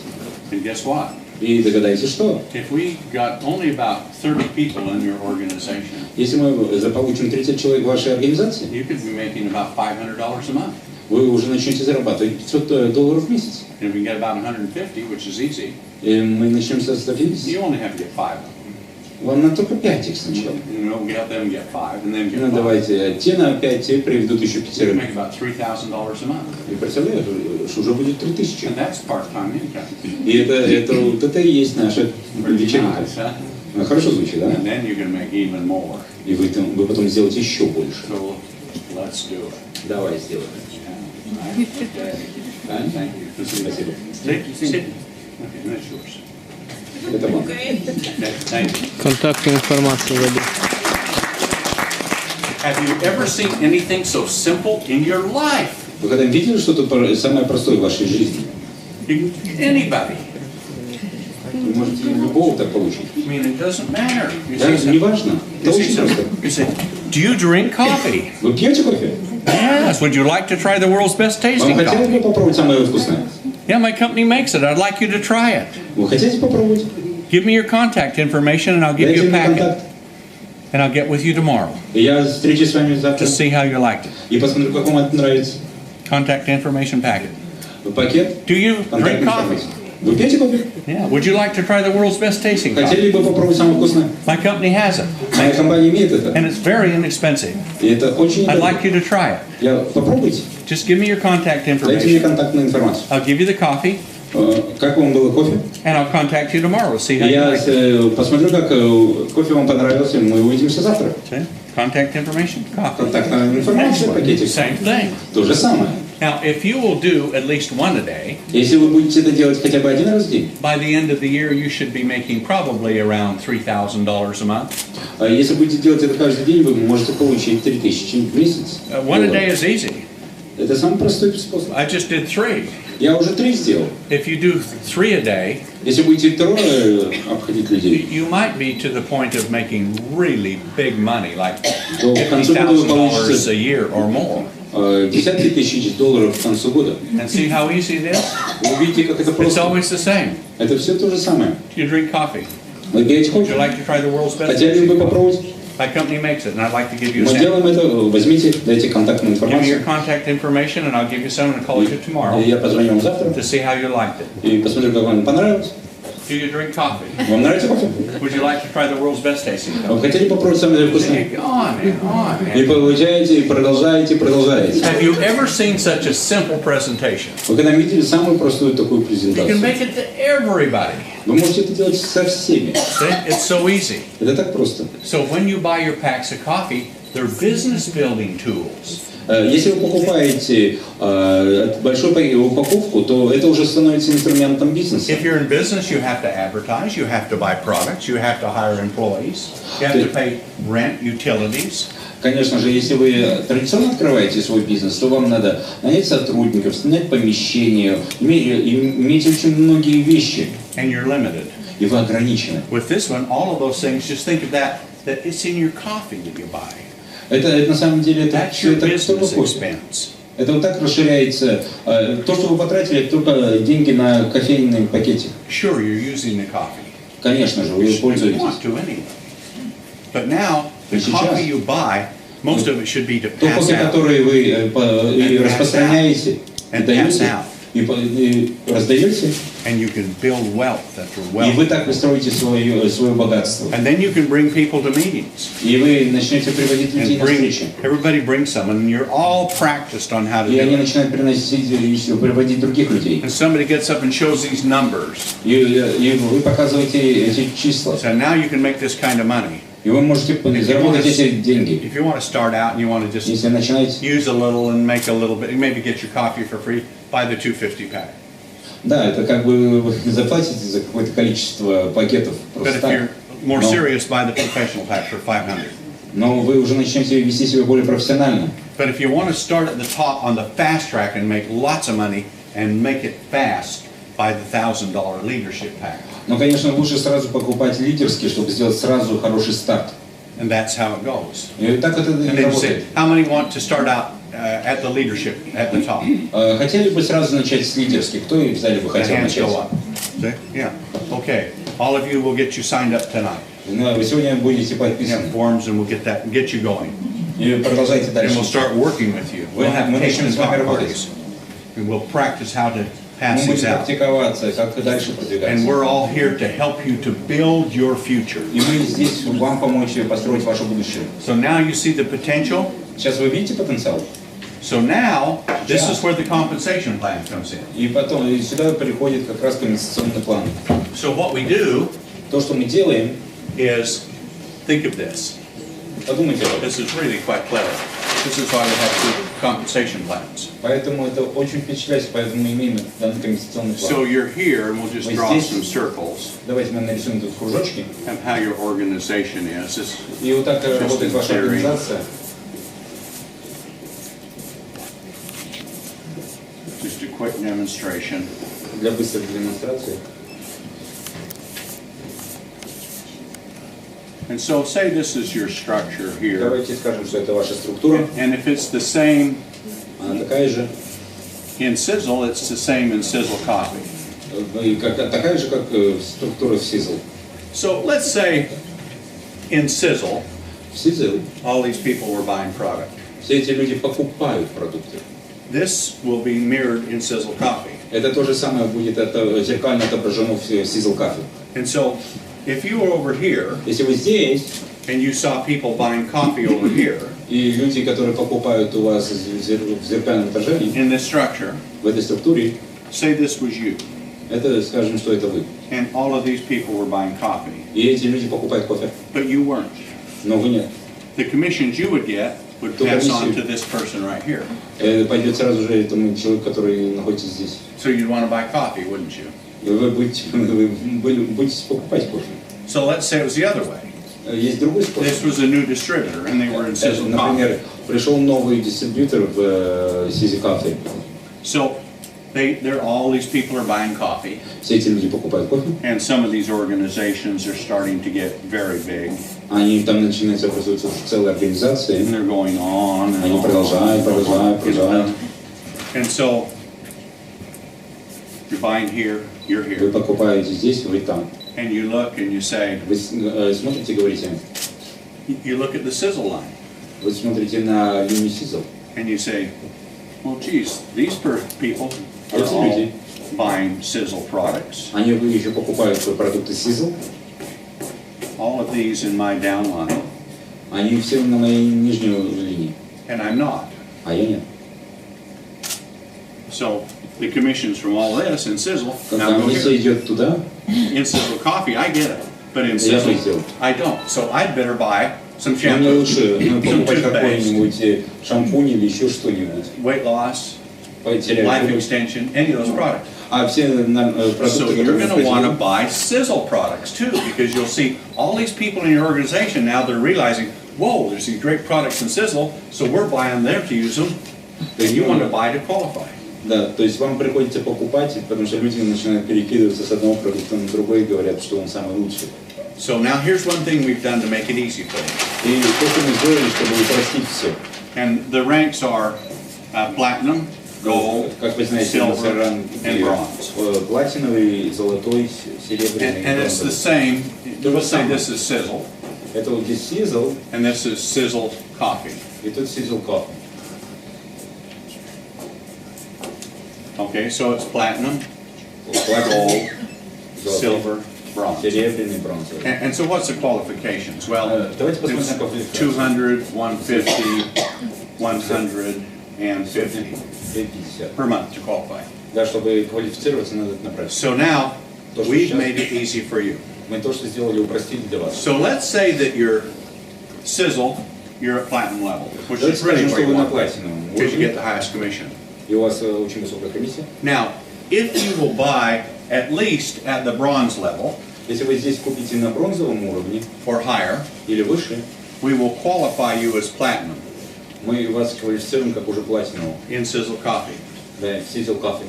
And guess what? И догадайтесь, что? If we got only about 30 people in your organization, Если мы заполучим 30 человек в вашей организации, you could be making about $500 a month. вы уже начнете зарабатывать $500 в месяц. And if we get about 150, which is easy, И мы начнем со 150. you only have to get 5 of them. Вам надо только 5 их сначала. You know, we help them get 5 and then get Ну 5. давайте, те на 5, те приведут еще You can 5. make about $3,000 a month. И представляешь, что уже будет 3000. And that's part-time income. И это и есть наша вечеринка. Nice, huh? Хорошо звучит, да? And then you can make even more. И вы потом сделаете еще больше. So let's do it. Давай сделаем. Yeah. Okay. Thank you. Спасибо. Sit. Okay, that's yours. Это вам. Okay, thank you. Контактную информацию вводи. Have you ever seen anything so simple in your life? Вы когда видели что-то самое простое в вашей жизни? Anybody. Вы можете любого так получить. I mean, it doesn't matter. You Да, see не важно. You Это see очень просто. you say, do you drink coffee? Вы пьете кофе? Yes. Would you like to try the world's best Вам tasting хотели coffee? бы попробовать самое вкусное? Yeah, my company makes it. I'd like you to try it. Вы хотите попробовать? Give me your contact information and I'll give Дайте you a мне packet. контакт. And I'll get with you tomorrow И я встречусь с вами завтра to see how you liked it. и посмотрю, как вам это нравится. Contact information packet. Пакет. Do you drink Контактной coffee? информации. Вы пьете кофе? Yeah. Would you like to try the world's best tasting coffee? Хотели бы попробовать самое вкусное? My company has it. Моя компания имеет это. And it's very inexpensive. И это очень I'd недорого. like you to try it. Попробуйте. Just give me your contact Дайте мне information. контактную информацию. I'll give you the coffee Как вам было кофе? and I'll contact you tomorrow to see how you Я like it. посмотрю, как кофе вам понравился. Мы увидимся завтра. See? Contact information, coffee. Контактная информация, пакетик. Same thing. То же самое. Now, if you will do at least one a day, Если вы будете это делать хотя бы один раз в день, by the end of the year, you should be making probably around $3,000 a month. если будете делать это каждый день, вы можете получить 3000 в месяц. One a day is easy. Это самый простой способ. I just did 3. Я уже 3 сделал. If you do 3 a day, Если будете трое обходить людей, you might be to the point of making really big money, like то к концу года вы $50,000 получите a year or more. десятки тысяч долларов к концу года. And see how easy it is? Вы видите, как это It's просто. always the same. Это все то же самое. You drink coffee. Вы пьете Would you кофе? like to try the world's best? Хотели бы попробовать? My company makes it, and I'd like to give you a Мы sample. делаем это. Возьмите, дайте контактную Give me your информацию. contact information, and I'll give you some and call you tomorrow И я позвоню вам завтра to see how you liked it. и посмотрю, как вам понравилось. Do you drink coffee? Вам нравится кофе? Would you like to try the world's best tasting Вы coffee? хотели попробовать самое вкусное? On and on. И получаете, и продолжаете, продолжаете. Have you ever seen such a simple presentation? Вы когда видели самую простую такую You can презентацию? make it to everybody. Вы можете это делать со всеми. See? It's so easy. Это так просто. So when you buy your packs of coffee, they're business building tools. Если вы покупаете большую упаковку, то это уже становится инструментом бизнеса. If you're in business, you have to advertise, you have to buy products, you have to hire employees, you have to pay rent, utilities. Конечно же, если вы традиционно открываете свой бизнес, то вам надо нанять сотрудников, снять помещение, иметь очень многие вещи, And you're limited. и вы ограничены. With this one, all of those things, just think of that it's in your coffee that you buy. Это на самом деле это That's все your это business только кофе. expense. Это вот так расширяется. То, что вы потратили, это только деньги на кофейный пакетик. Sure, you're using the coffee. Конечно же, вы You пользуетесь. want to anyway. But now, the Сейчас. coffee you buy, most of it should be to То pass кофе, out. который вы и распространяете, и And даете, pass out. и раздаете, And you can build wealth after и вы wealth. так строите свое богатство. And then you can bring people to meetings. И вы начнете приводить людей And на bring, встречи. everybody brings someone, and you're all practiced on how to И do они it. начинают приводить других людей. And somebody gets up and shows these numbers. И вы показываете эти числа. So now you can make this kind of money. И вы можете заработать эти деньги. If you want to start out and you want to just Если начинаете, use a little and make a little bit, maybe get your coffee for free, buy the 250 pack. Да, это как бы вы заплатите за какое-то количество пакетов But просто if так. you're more Но- serious, buy the professional pack for 500. Но вы уже начнете вести себя более профессионально. But if you want to start at the top on the fast track and make lots of money and make it fast, buy the $1,000 leadership pack. Но, конечно, лучше сразу покупать лидерский, чтобы сделать сразу хороший старт. And that's how it goes. И так это And и then you say, работает. how many want to start out at the leadership, at the top? Хотели бы сразу начать с лидерских? Кто в зале бы The хотел hands начать? go up. See? Yeah. Okay. All of you will get you signed up tonight. Вы сегодня будете We подписаны. have forms and we'll get you going. И продолжайте And дальше. we'll start working with you. We'll have Мы начнем patient с вами talk работать. parties. And we'll practice how to pass Мы these будем out. практиковаться, как дальше And продвигаться. we're all here to help you to build your future. И мы здесь вам помочь построить ваше будущее. So now you see the potential. Сейчас вы видите потенциал? So now, this is where the compensation plan comes in. И потом и сюда приходит как раз компенсационный план. So what we do То, что мы делаем, is think of this. подумайте об этом. This is really quite clever. This is why we have two compensation plans. Поэтому это очень впечатляет, поэтому мы имеем данный компенсационный план. So you're here, and we'll just Вы draw здесь. some circles Давайте мы нарисуем тут кружочки. of how your organization is. This И вот так работает ваша theory. организация. just a quick demonstration. Для быстрой демонстрации. And so say this is your structure here. Давайте скажем, что это ваша структура. And if it's the same Она такая же. in SISEL, it's the same in SISEL Kaffe. И такая же, как структура в SISEL. So let's say in SISEL, В SISEL all these people were buying product. все эти люди покупают продукты. This will be mirrored in SISEL Kaffe. Это то же самое будет зеркально отображено в SISEL Kaffe. And so if you were over here Если вы здесь, and you saw people buying coffee over here и люди, которые покупают у вас в зеркальном отражении, in this structure, в этой структуре, say this was you, это, скажем, что это вы. and all of these people were buying coffee, И эти люди покупают кофе, but you weren't. но вы нет. The commissions you would get would То pass on комиссию. to this person right here. Пойдет сразу же этому человеку, который находится здесь. So you'd want to buy coffee, wouldn't you? И вы будете покупать кофе. So let's say it was the other way. Есть другой способ. This was a new distributor, and they were in SISEL Например, Kaffe. пришел новый дистрибьютор в SISEL Kaffe. So all these people are buying coffee, Все эти люди покупают кофе. and some of these organizations are starting to get very big, Они там начинаются образуются целые организации. and they're going on and Они on. продолжают. And so you're buying here, you're Вы here, покупаете здесь, вы там. and you look and you say, Вы смотрите, говорите, you look at the SISEL line, вы смотрите на линию SISEL. and you say, well, geez, these people are Эти all люди, buying SISEL products. они еще покупают продукты SISEL. All of these in my downline, Они все на моей нижней линии, and I'm not. а я нет. So the commissions from all this in SISEL, Когда now go комиссия here. идет туда, In SISEL Kaffe, I get it, but in я SISEL, хотел. I don't. So I'd better buy some Но мне shampoo, лучше some покупать toothpaste, какой-нибудь шампунь или еще что-нибудь. weight loss, Потерять life вес. extension, any of those products. А все продукты, So you're которые going to want to мы buy SISEL products too, because you'll see all these people in your organization now, they're realizing, whoa, there's these great products in SISEL, so we're buying them to use them, and you want to buy to qualify. Да, то есть вам приходится покупать, потому что люди начинают перекидываться с одного продукта на другой и говорят, что он самый лучший. So now here's one thing we've done to make it easy for you. И то, что мы сделали, чтобы упростить все. And the ranks are platinum, gold, Как вы знаете, у нас silver, ранг and bronze. платиновый, золотой, серебряный и And it's the бронзовый. same, let's say this is SISEL, Это вот здесь SISEL, and this is SISEL Kaffe. и тут SISEL Kaffe. Okay, so it's platinum, Платиновый, золотой, silver, bronze. серебряный, бронзовый. And so what's the qualifications? Well, Давайте посмотрим it's на квалификацию. 200, 150, 100, and 50 50. per month to qualify. Да, чтобы квалифицироваться, надо это набрать. So now, То, что we've сейчас made it easy for you. мы то, что сделали, упростили для вас. So let's say that your SISEL, you're at platinum level, which Давайте is really скажем, where что you вы на want, платиновом because you get уровне, the highest commission. и у вас очень высокая комиссия. Now, if you will buy at least at the bronze level Если вы здесь купите на бронзовом уровне or higher, или выше, we will qualify you as platinum мы вас квалифицируем как уже платинового. in SISEL Kaffe. Да, SISEL Kaffe.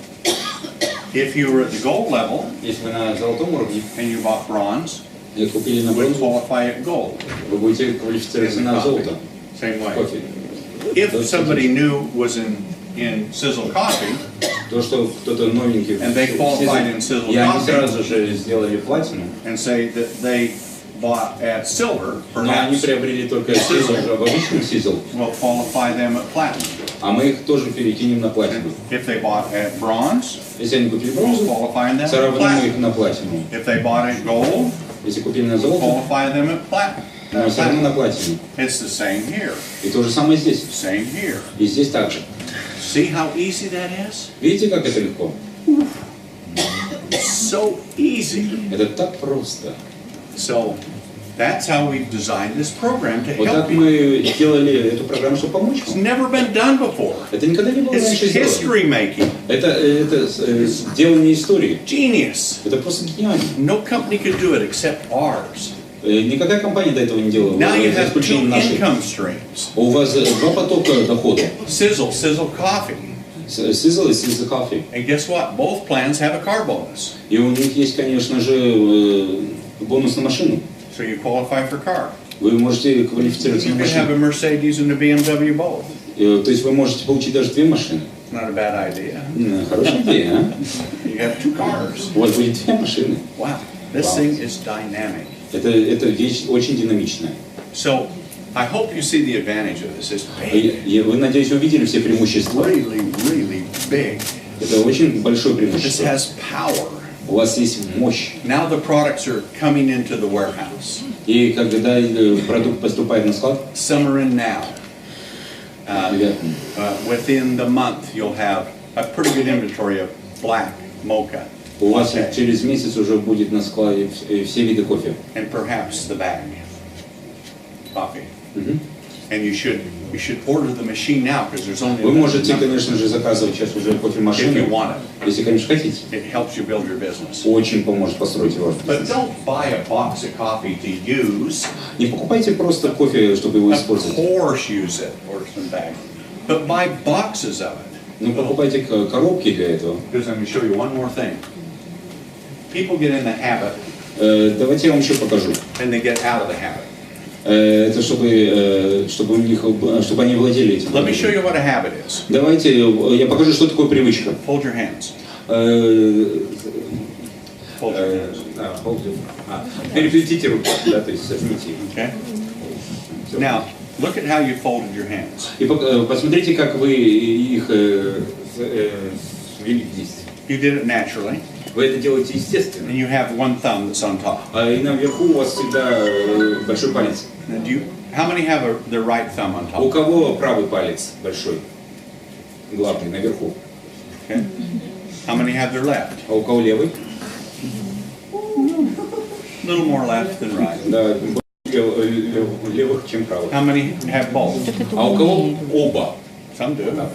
If you were at the gold level Если вы на золотом уровне and you bought bronze, и купили на we бронзу, qualify at gold. вы будете квалифицироваться на золото. Same way. Кофе. If somebody new was in SISEL Kaffe, То, что кто-то новенький And they qualified in SISEL и они Kaffe. сразу же сделали платину, and say that they bought at silver, но они perhaps приобрели только SISEL в обычном SISEL, we'll qualify them at platinum. а мы их тоже перекинем на платину. If they bought at bronze, Если они купили we'll бронзу, qualify them все at равно мы их platinum. на платину. If they bought at gold, Если купили на we'll золото, qualify them at мы все равно на platinum. платину. It's the same here. И то же самое здесь. Same here. И здесь также. See how easy that is? Видите, как это легко? So easy. Это так просто. So that's how we've designed this program to Вот help так you. мы сделали эту программу, чтобы помочь It's вам. never been done before. Это никогда не было It's раньше сделано. history making. Это делание истории. Genius. Это просто гениально. No company could do it except ours. Никакая компания до этого не делала, Now you за have two исключением нашей. income streams. У вас два потока дохода. SISEL Kaffe. SISEL и SISEL Kaffe. And guess what? Both plans have a car bonus. И у них есть, конечно же, бонус на машину. So you qualify for car. Вы можете квалифицироваться You на could have a машину. Mercedes and a BMW both. То есть вы можете получить даже две машины. Not a bad idea. Хорошая идея, а? You have two cars. У вас будет две машины. Wow. This thing is dynamic. Это вещь очень динамичная. So I hope you see the advantage of this. It's big. И вы, надеюсь, увидели все преимущества. Really, really big. Это очень большое This преимущество. has power. У вас есть мощь. Now the products are coming into the warehouse. И когда продукт поступает на склад, Some are in now. Within the month, you'll have a pretty good inventory of black, mocha, у вас latte, через месяц уже будет на складе все виды кофе. and perhaps the bag coffee. Мгм. And you should order the machine now because there's only Вы a можете, number конечно же, заказывать сейчас уже if you кофемашину, want it. если, конечно, хотите. It helps you build your business. Очень поможет построить ваш But бизнес. don't buy a box of coffee to use. Не покупайте просто кофе, чтобы его Of использовать. course, use it or some bag, but buy boxes of it. Но покупайте коробки для этого. Because I'm going to show you one more thing. People get in the habit Давайте я вам еще покажу. and they get out of the habit. Это чтобы у них, чтобы они владели этим. Let me show you what a habit is. Давайте я покажу, что такое привычка. Hold your hands. Hold your hands. Переплетите руки, да, то есть сожмите их. Okay? Now, look at how you folded your hands. И посмотрите, как вы их свели вместе. You did it naturally, Вы это делаете естественно. and you have one thumb that's on top. И наверху у вас всегда большой палец. Now, how many have their right thumb on У top? кого правый палец большой? Главный, наверху. Okay? How many have their left? А у кого левый? A little more left than right. Да, больше левых, чем правых. How many have both? А у кого оба? Some do.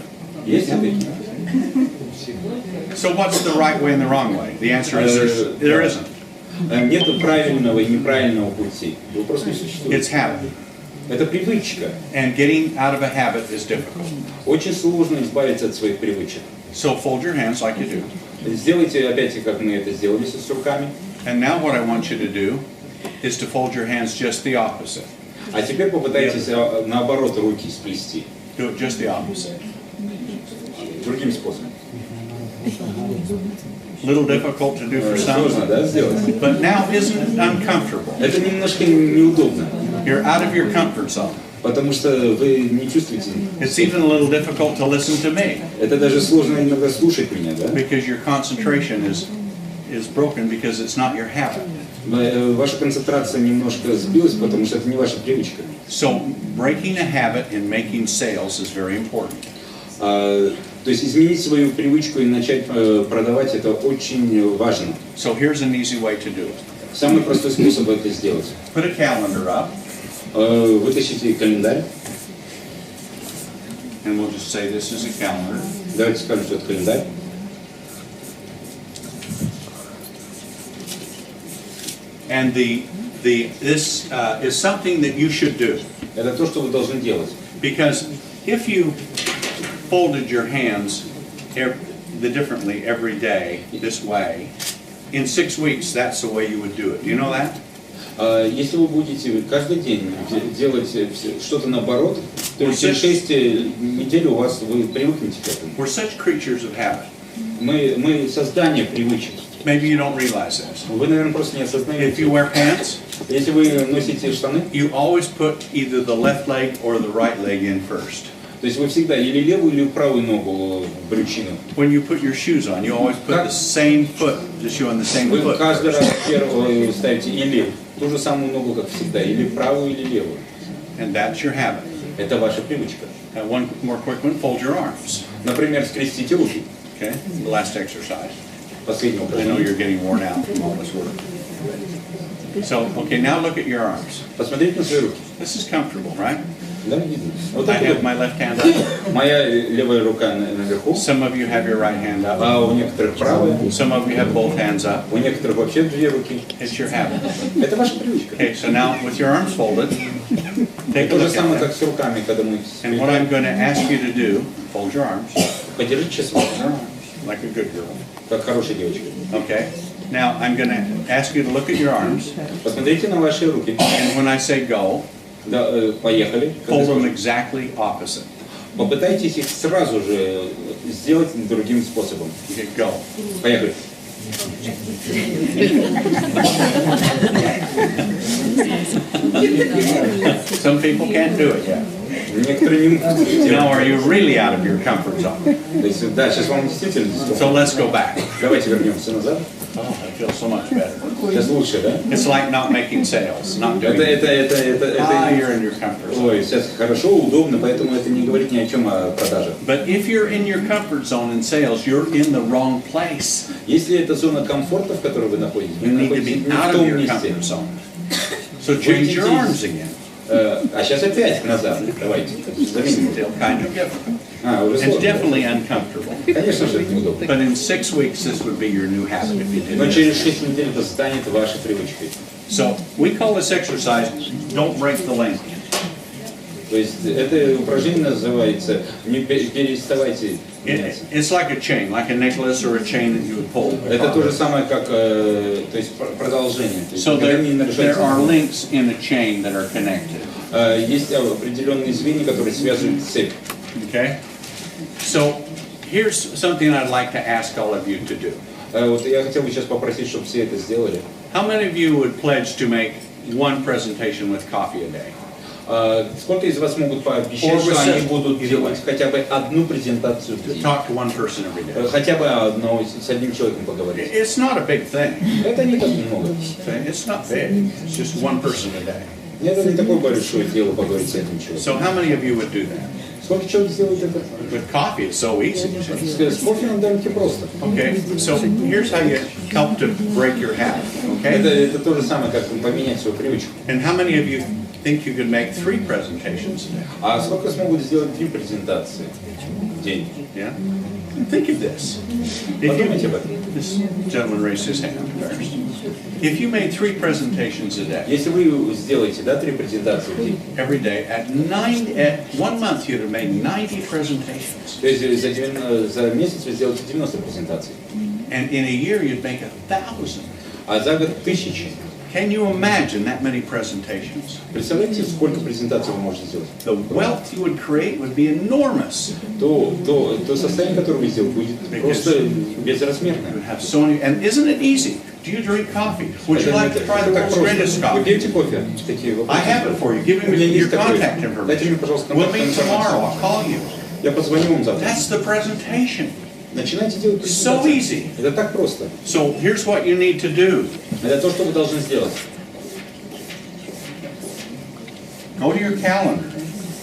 Есть и такие? So what's the right way and the wrong way? The answer is there isn't. Нет правильного и неправильного пути. Его просто не существует. It's habit. Это привычка. And getting out of a habit is difficult. Очень сложно избавиться от своих привычек. So fold your hands like you do. Сделайте опять, как мы это сделали с руками. And now what I want you to do is to fold your hands just the opposite. А теперь попытайтесь наоборот руки сплести. Do it just the opposite. Другим способом. A little difficult to do for Сложно, some, да, сделать? but now isn't it uncomfortable? Это немножко неудобно, You're out of your comfort zone. потому что вы не чувствуете. It's even a little difficult to listen to me Это даже сложно иногда слушать меня, да? because your concentration is broken because it's not your habit. Ваша концентрация немножко сбилась, потому что это не ваша привычка. So breaking a habit and making sales is very important. То есть изменить свою привычку и начать продавать, это очень важно. So here's an easy way to do it. Самый простой способ это сделать. Put a calendar up, Вытащите календарь. and we'll just say this is a calendar. Давайте скажем, что это календарь. And this is something that you should do. Это то, что вы должны делать. Because if you folded your hands differently every day this way, in 6 weeks that's the way you would do it. Do you know that? Если вы будете каждый день делать что-то наоборот, то через 6 недель у вас вы привыкнете к этому. We're such creatures of habit. Мы создание привычек. Maybe you don't realize this. Вы, наверное, просто не осознаете. If you wear pants, если вы носите штаны, you always put either the left leg or the right leg in first. То есть вы всегда или левую, или правую ногу в брючину. When you put your shoes on, you always put the same foot, the shoe on the same foot. Вы каждый раз первую ставите или ту же самую ногу, как всегда, или правую, или левую. And that's your habit. Это ваша привычка. And one more quick one, fold your arms. Например, скрестите руки. Okay, the last exercise. Последнее I know упражнение. you're getting worn out from all this work. So, okay, now look at your arms. Посмотрите на свои руки. This is comfortable, right? Да, видно. Вот I так have вот. my left hand up. Моя левая рука наверху, Some of you have your right hand up. а у некоторых правая, Some of you have both hands up. у некоторых вообще две руки. It's your habit. Это ваша привычка. Okay, so now with your arms folded, take a То же look самое, at как that. с руками, когда мы And what I'm going to ask you to do, fold your arms, подержите сейчас fold your arms, like a good girl. как хорошая девочка. Okay, now I'm going to ask you to look at your arms, Посмотрите на ваши руки. and when I say go, Да, поехали. fold them exactly opposite. Попытайтесь их сразу же сделать другим способом. Okay, go. Поехали. Some people can't do it yet. Некоторые не могут сделать. Now, are you really out of your comfort zone? То есть, да, сейчас вам действительно So дискомфорт. let's go back. Давайте вернемся назад. Oh, I feel so much better. Сейчас лучше, да? It's like not making sales, not doing it. You're in your comfort zone. Ой, сейчас хорошо, удобно, поэтому это не говорит ни о чем о продаже. But if you're in your comfort zone in sales, you're in the wrong place. Если это зона комфорта, в которой вы находитесь, вы You need to находитесь be не в out of том your месте. comfort zone. So change your arms again. А сейчас опять назад. Давайте. Заменим. Still kind of different. Уже It's сложно. definitely uncomfortable. Конечно же, это неудобно. But in 6 weeks, this would be your new habit if you did Но it. через 6 недель это станет вашей привычкой. So we call this exercise, don't break the link. То есть это упражнение называется «Не переставайте меняться». It's like a chain, like a necklace or a chain that you would pull. Это то же самое, как то есть продолжение. То есть, So когда не there нарушается are закон. links in a chain that are connected. Есть определенные звенья, которые связывают цепь. Okay? So here's something I'd like to ask all of you to do. Вот я хотел бы сейчас попросить, чтобы все это сделали. How many of you would pledge to make one presentation with coffee a day? Сколько из вас могут пообещать, что они будут делать хотя бы одну презентацию в день? Talk to one person every day. Хотя бы с одним человеком поговорить. It's not a big thing. Это не так много. Okay? It's not big. It's just one person a day. Это не такое большое дело поговорить с этим человеком. So how many of you would do that? Сколько человек сделает это? With coffee, it's so easy. С кофе довольно-таки просто. Okay, so here's how you help to break your habit. Okay? Это то же самое, как поменять свою привычку. And how many of you think you could make 3 presentations a day? А сколько смогут сделать 3 презентации в день? Yeah? Think of this. Подумайте об этом. This gentleman raised his hand first. If you made 3 presentations a day, Если вы сделаете, да, 3 презентации в день, every day, at 1 month you'd have made 90 presentations. то есть за месяц вы сделаете 90 презентаций, And in a year you'd make 1,000. а за год 1000. Can you imagine that many presentations? Представляете, сколько презентаций вы можете сделать? The wealth you would create would be enormous. То состояние, которое вы сделаете, будет просто You безразмерное. would have so many, and isn't it easy? Do you drink coffee? Would you like to try the так world's просто. greatest Вы coffee? пьете кофе? Такие I вопросы. have it for you. Give У me меня your есть такой. contact Дайте мне, information. пожалуйста, We'll контактную meet tomorrow. информацию. I'll call you. Я позвоню вам завтра. That's the presentation. Начинайте делать So презентацию. easy. Это так просто. So here's what you need to do. Это то, что вы должны сделать. Go to your calendar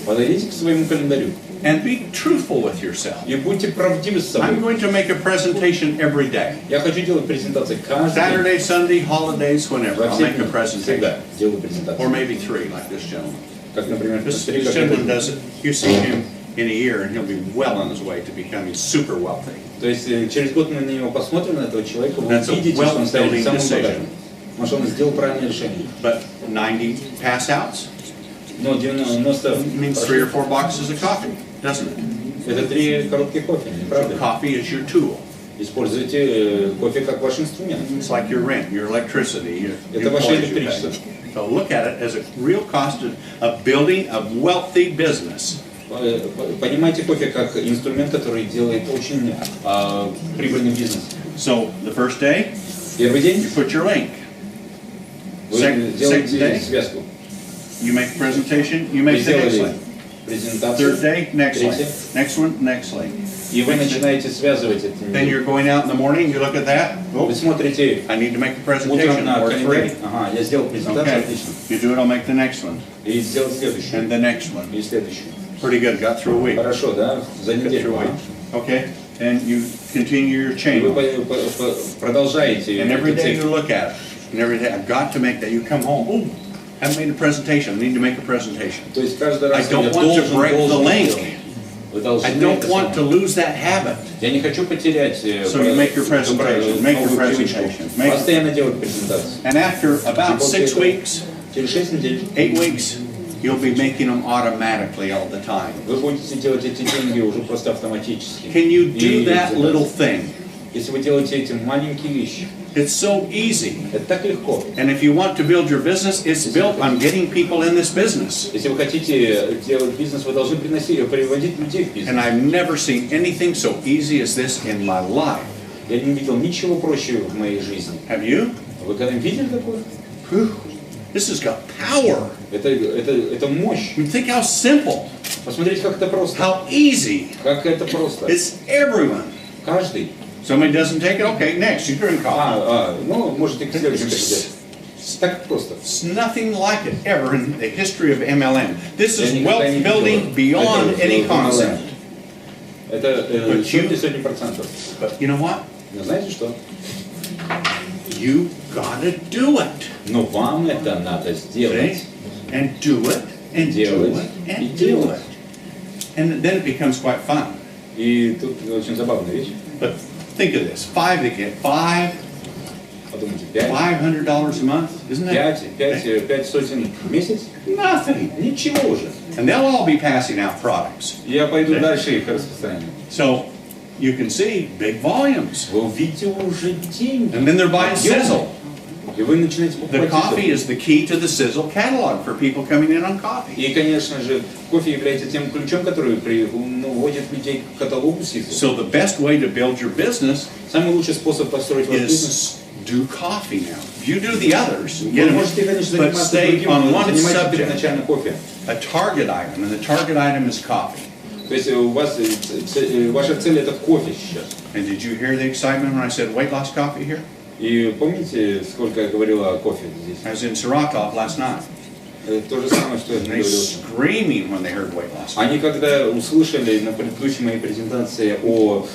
Подойдите к своему календарю and be truthful with yourself. и будьте правдивы с I'm собой. going to make a presentation every day. Я хочу делать презентации каждый день. Saturday, Sunday, holidays, whenever. Во I'll все make a дни. presentation. Всегда делаю Or презентацию. maybe 3, like this gentleman. Как, например, This посмотри, как gentleman это. does it. You see him in a year and he'll be well on his way to becoming super wealthy. То есть через год мы на него посмотрим, на этого человека, вы That's a увидите, что он станет wealth-building самым decision. богатым. Может, он сделал правильное решение. But 90 pass outs Но 90 means 3 or 4 boxes of coffee, doesn't it? это 3 коротких кофе, не So правда? coffee is your tool. Используйте кофе как ваш инструмент. It's like your rent, your electricity, your Это ваше employees you pay. электричество. So look at it as a real cost of building a wealthy business. Понимайте кофе как инструмент, который делает очень прибыльный бизнес. So the first day, Первый день you put your link. вы Second делаете day, связку. you make a presentation, you make Вы the next сделали link. презентацию. Third day, next link. Третье. Next one, next link. И вы начинаете связывать это. Then you're going out in the morning, you look at that. Вы смотрите I need to make a утром presentation на or календарь. three. Ага, я сделал презентацию, Okay. отлично. You do it, I'll make the next one. И сделал следующую. And the next one. И следующую. Pretty good, got through a week. Хорошо, да? За Got неделю. through a week. Okay. And you continue your И chain. вы продолжаете And every эту day цепь. you look at it. And every day, I've got to make that. You come home, oh, I haven't made a presentation. I need to make a presentation. То есть каждый I раз don't я want to break the должен. link. Вы должны I don't это want to самое. lose that habit. Я не хочу потерять So you make your presentation, make your presentation, make- Постоянно делать презентацию. And after about 6 weeks, Через 6 недель 8 weeks, you'll be making them automatically all the time. вы будете делать эти деньги уже просто автоматически. Can you do И that little thing? Если вы делаете эти маленькие вещи, It's so easy. это так легко. And if you want to build your business, it's built on getting people in this business. Если вы хотите делать бизнес, вы должны приводить людей в бизнес. And I've never seen anything so easy as this in my life. Я не видел ничего проще в моей жизни. Have you? Вы когда-нибудь видели такое? Whew. This has got power. Это мощь. I mean, think how simple, Посмотрите, как это просто. how easy. Как это просто. It's everyone. Каждый. Somebody doesn't take it, okay, next, you drink coffee. Ну, можете к следующему перейти. Так просто. It's nothing like it ever in the history of MLM. This Я is никогда wealth не building видел beyond этого any в concept. MLM. Это сотни процентов. But you know what? Но знаете что? You gotta do it. Но вам это надо сделать. See? And do it, and do Делать it, и and do делать. it. And then it becomes quite fun. И тут очень забавная вещь. But think of this, Подумайте, $500 a month, isn't that? 5 сотен в месяц? Nothing. Ничего уже. And they'll all be passing out products. Я пойду дальше их распространю. So you can see big volumes. Вы увидите уже деньги. And then they're buying Объемы. SISEL. И вы начинаете The покупать coffee SISEL. is the key to the SISEL catalog for people coming in on coffee. И, конечно же, кофе является тем ключом, который вводит людей к каталогу SISEL. So the best way to build your business Самый лучший способ построить ваш бизнес. is do coffee now. You do the others, Вы get them, можете, конечно, but заниматься stay другим, on но one занимайтесь subject, первоначально кофе. a target item, and the target item is coffee. То есть у вас ваша цель это кофе сейчас. And did you hear the excitement when I said weight loss coffee here? И помните, сколько я говорил о кофе здесь? I was in Saratov last night. То же самое, что я They говорил. screaming when they heard weight loss. Они когда услышали на предыдущей моей презентации о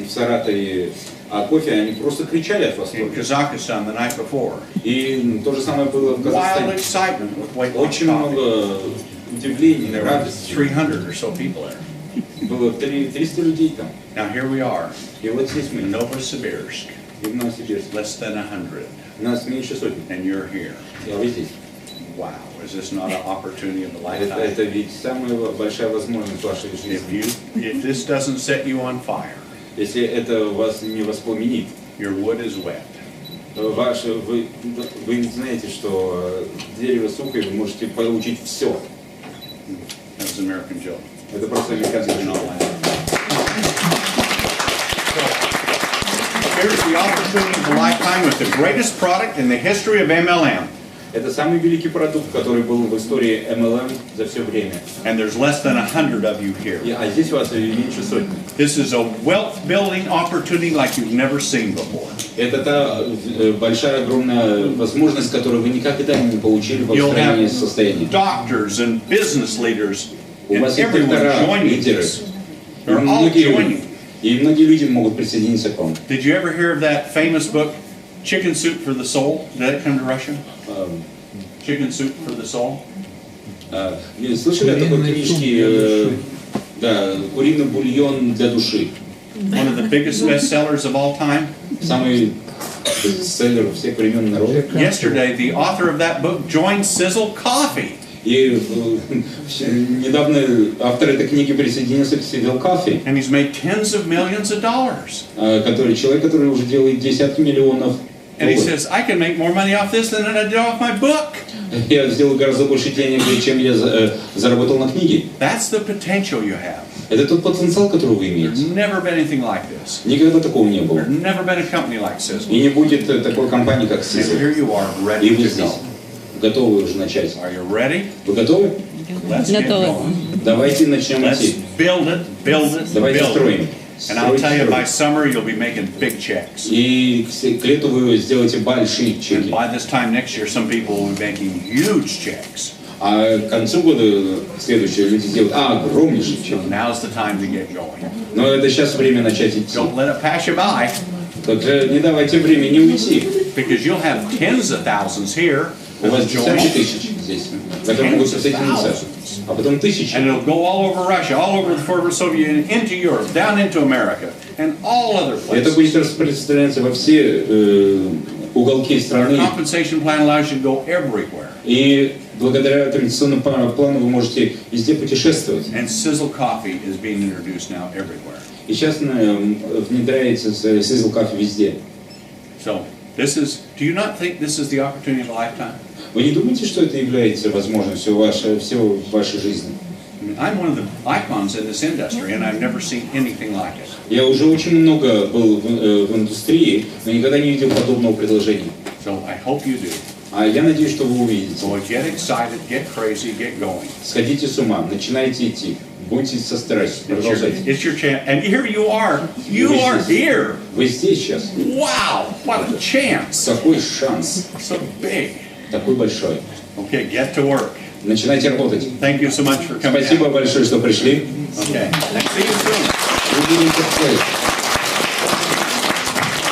Саратове о кофе, они просто кричали от In восторга. Kazakhstan the night before, И то же самое было в wild Казахстане. excitement with weight loss Очень coffee. много удивлений, There were радости. 300 or so people there. Было 300 людей там. Now here we are И вот здесь мы, in Novosibirsk, в Новосибирске. less than 100, Нас меньше сотни. and you're here. А вы здесь. Wow, is this not an opportunity of a lifetime? Это ведь самая большая возможность в вашей жизни. If this doesn't set you on fire, Если это вас не воспламенит, your wood is wet. вы знаете, что дерево сухое, вы можете получить все. That was an American joke. Это просто американский And all журнал. that. Here's the opportunity of a lifetime with the greatest product in the history of MLM. Это самый великий продукт, который был в истории MLM за все время. And there's less than 100 of you here. А здесь у вас меньше сотни. This is a wealth building opportunity like you've never seen before. Это та большая, огромная возможность, которую вы никогда не получили в You'll построении have состояния. doctors and business leaders У and вас есть everyone доктора, joining лидеры. this. They're all joining. И многие люди могут присоединиться к вам. Did you ever hear of that famous book, Chicken Soup for the Soul? Did that come to Russia? Chicken Soup for the Soul? Слышали о такой книжке, да, «Куриный бульон для души»? One of the biggest bestsellers of all time. Самый бестселлер всех времен народа. Yesterday, the author of that book joined SISEL Kaffe. И недавно автор этой книги присоединился к SISEL Kaffe. And he's made tens of millions of dollars. Человек, который уже делает десятки миллионов. And he says, I can make more money off this than I did off my book. Я сделал гораздо больше денег, чем я заработал на книге. That's the potential you have. Это тот потенциал, который вы имеете. There's never been anything like this. Никогда такого не было. There's never been a company like SISEL. И не будет такой компании, как And SISEL. here you are, И ready вы to здесь. go. Готовы уже начать. Are you ready? Вы готовы? Let's get going. Давайте начнем Let's идти. build it, build it, Давайте build it. строим. And I'll tell you, by summer you'll be making big checks. И к лету вы сделаете большие And чеки. by this time next year, some people will be making huge checks. А к концу года следующие люди сделают огромнейшие So чеки. now's the time to get going. Но это сейчас время начать идти. Don't let it pass you by, Так не давайте времени уйти. because you'll have tens of thousands here У вас that'll десятки join, тысяч здесь, которые могут присоединиться. А потом тысячи. and it'll go all over Russia, all over the former Soviet Union, into Europe, down into America, and all other Это places. будет распространяться во все уголки страны. Compensation plan allows you to go everywhere. И благодаря традиционному плану вы можете везде путешествовать. And SISEL Kaffe is being introduced now everywhere. И сейчас внедряется SISEL Kaffe везде. So this is. Do you not think this is the opportunity of a lifetime? Вы не думаете, что это является возможностью всего в вашей жизни? I mean, I'm one of the icons in this industry, and I've never seen anything like it. Я уже очень много был в индустрии, но никогда не видел подобного предложения. So I hope you do. А я надеюсь, что вы увидите. So get excited, get crazy, get going. Сходите с ума, начинайте идти. Будьте со страстью, продолжайте. It's your chance, and here you are. You are here. Вы здесь сейчас. Wow, what a chance! Такой шанс, So big. такой большой. Okay, get to work. Начинайте работать. Thank you so much for coming. Спасибо большое, что пришли. Okay, see you soon. Увидимся в следующем.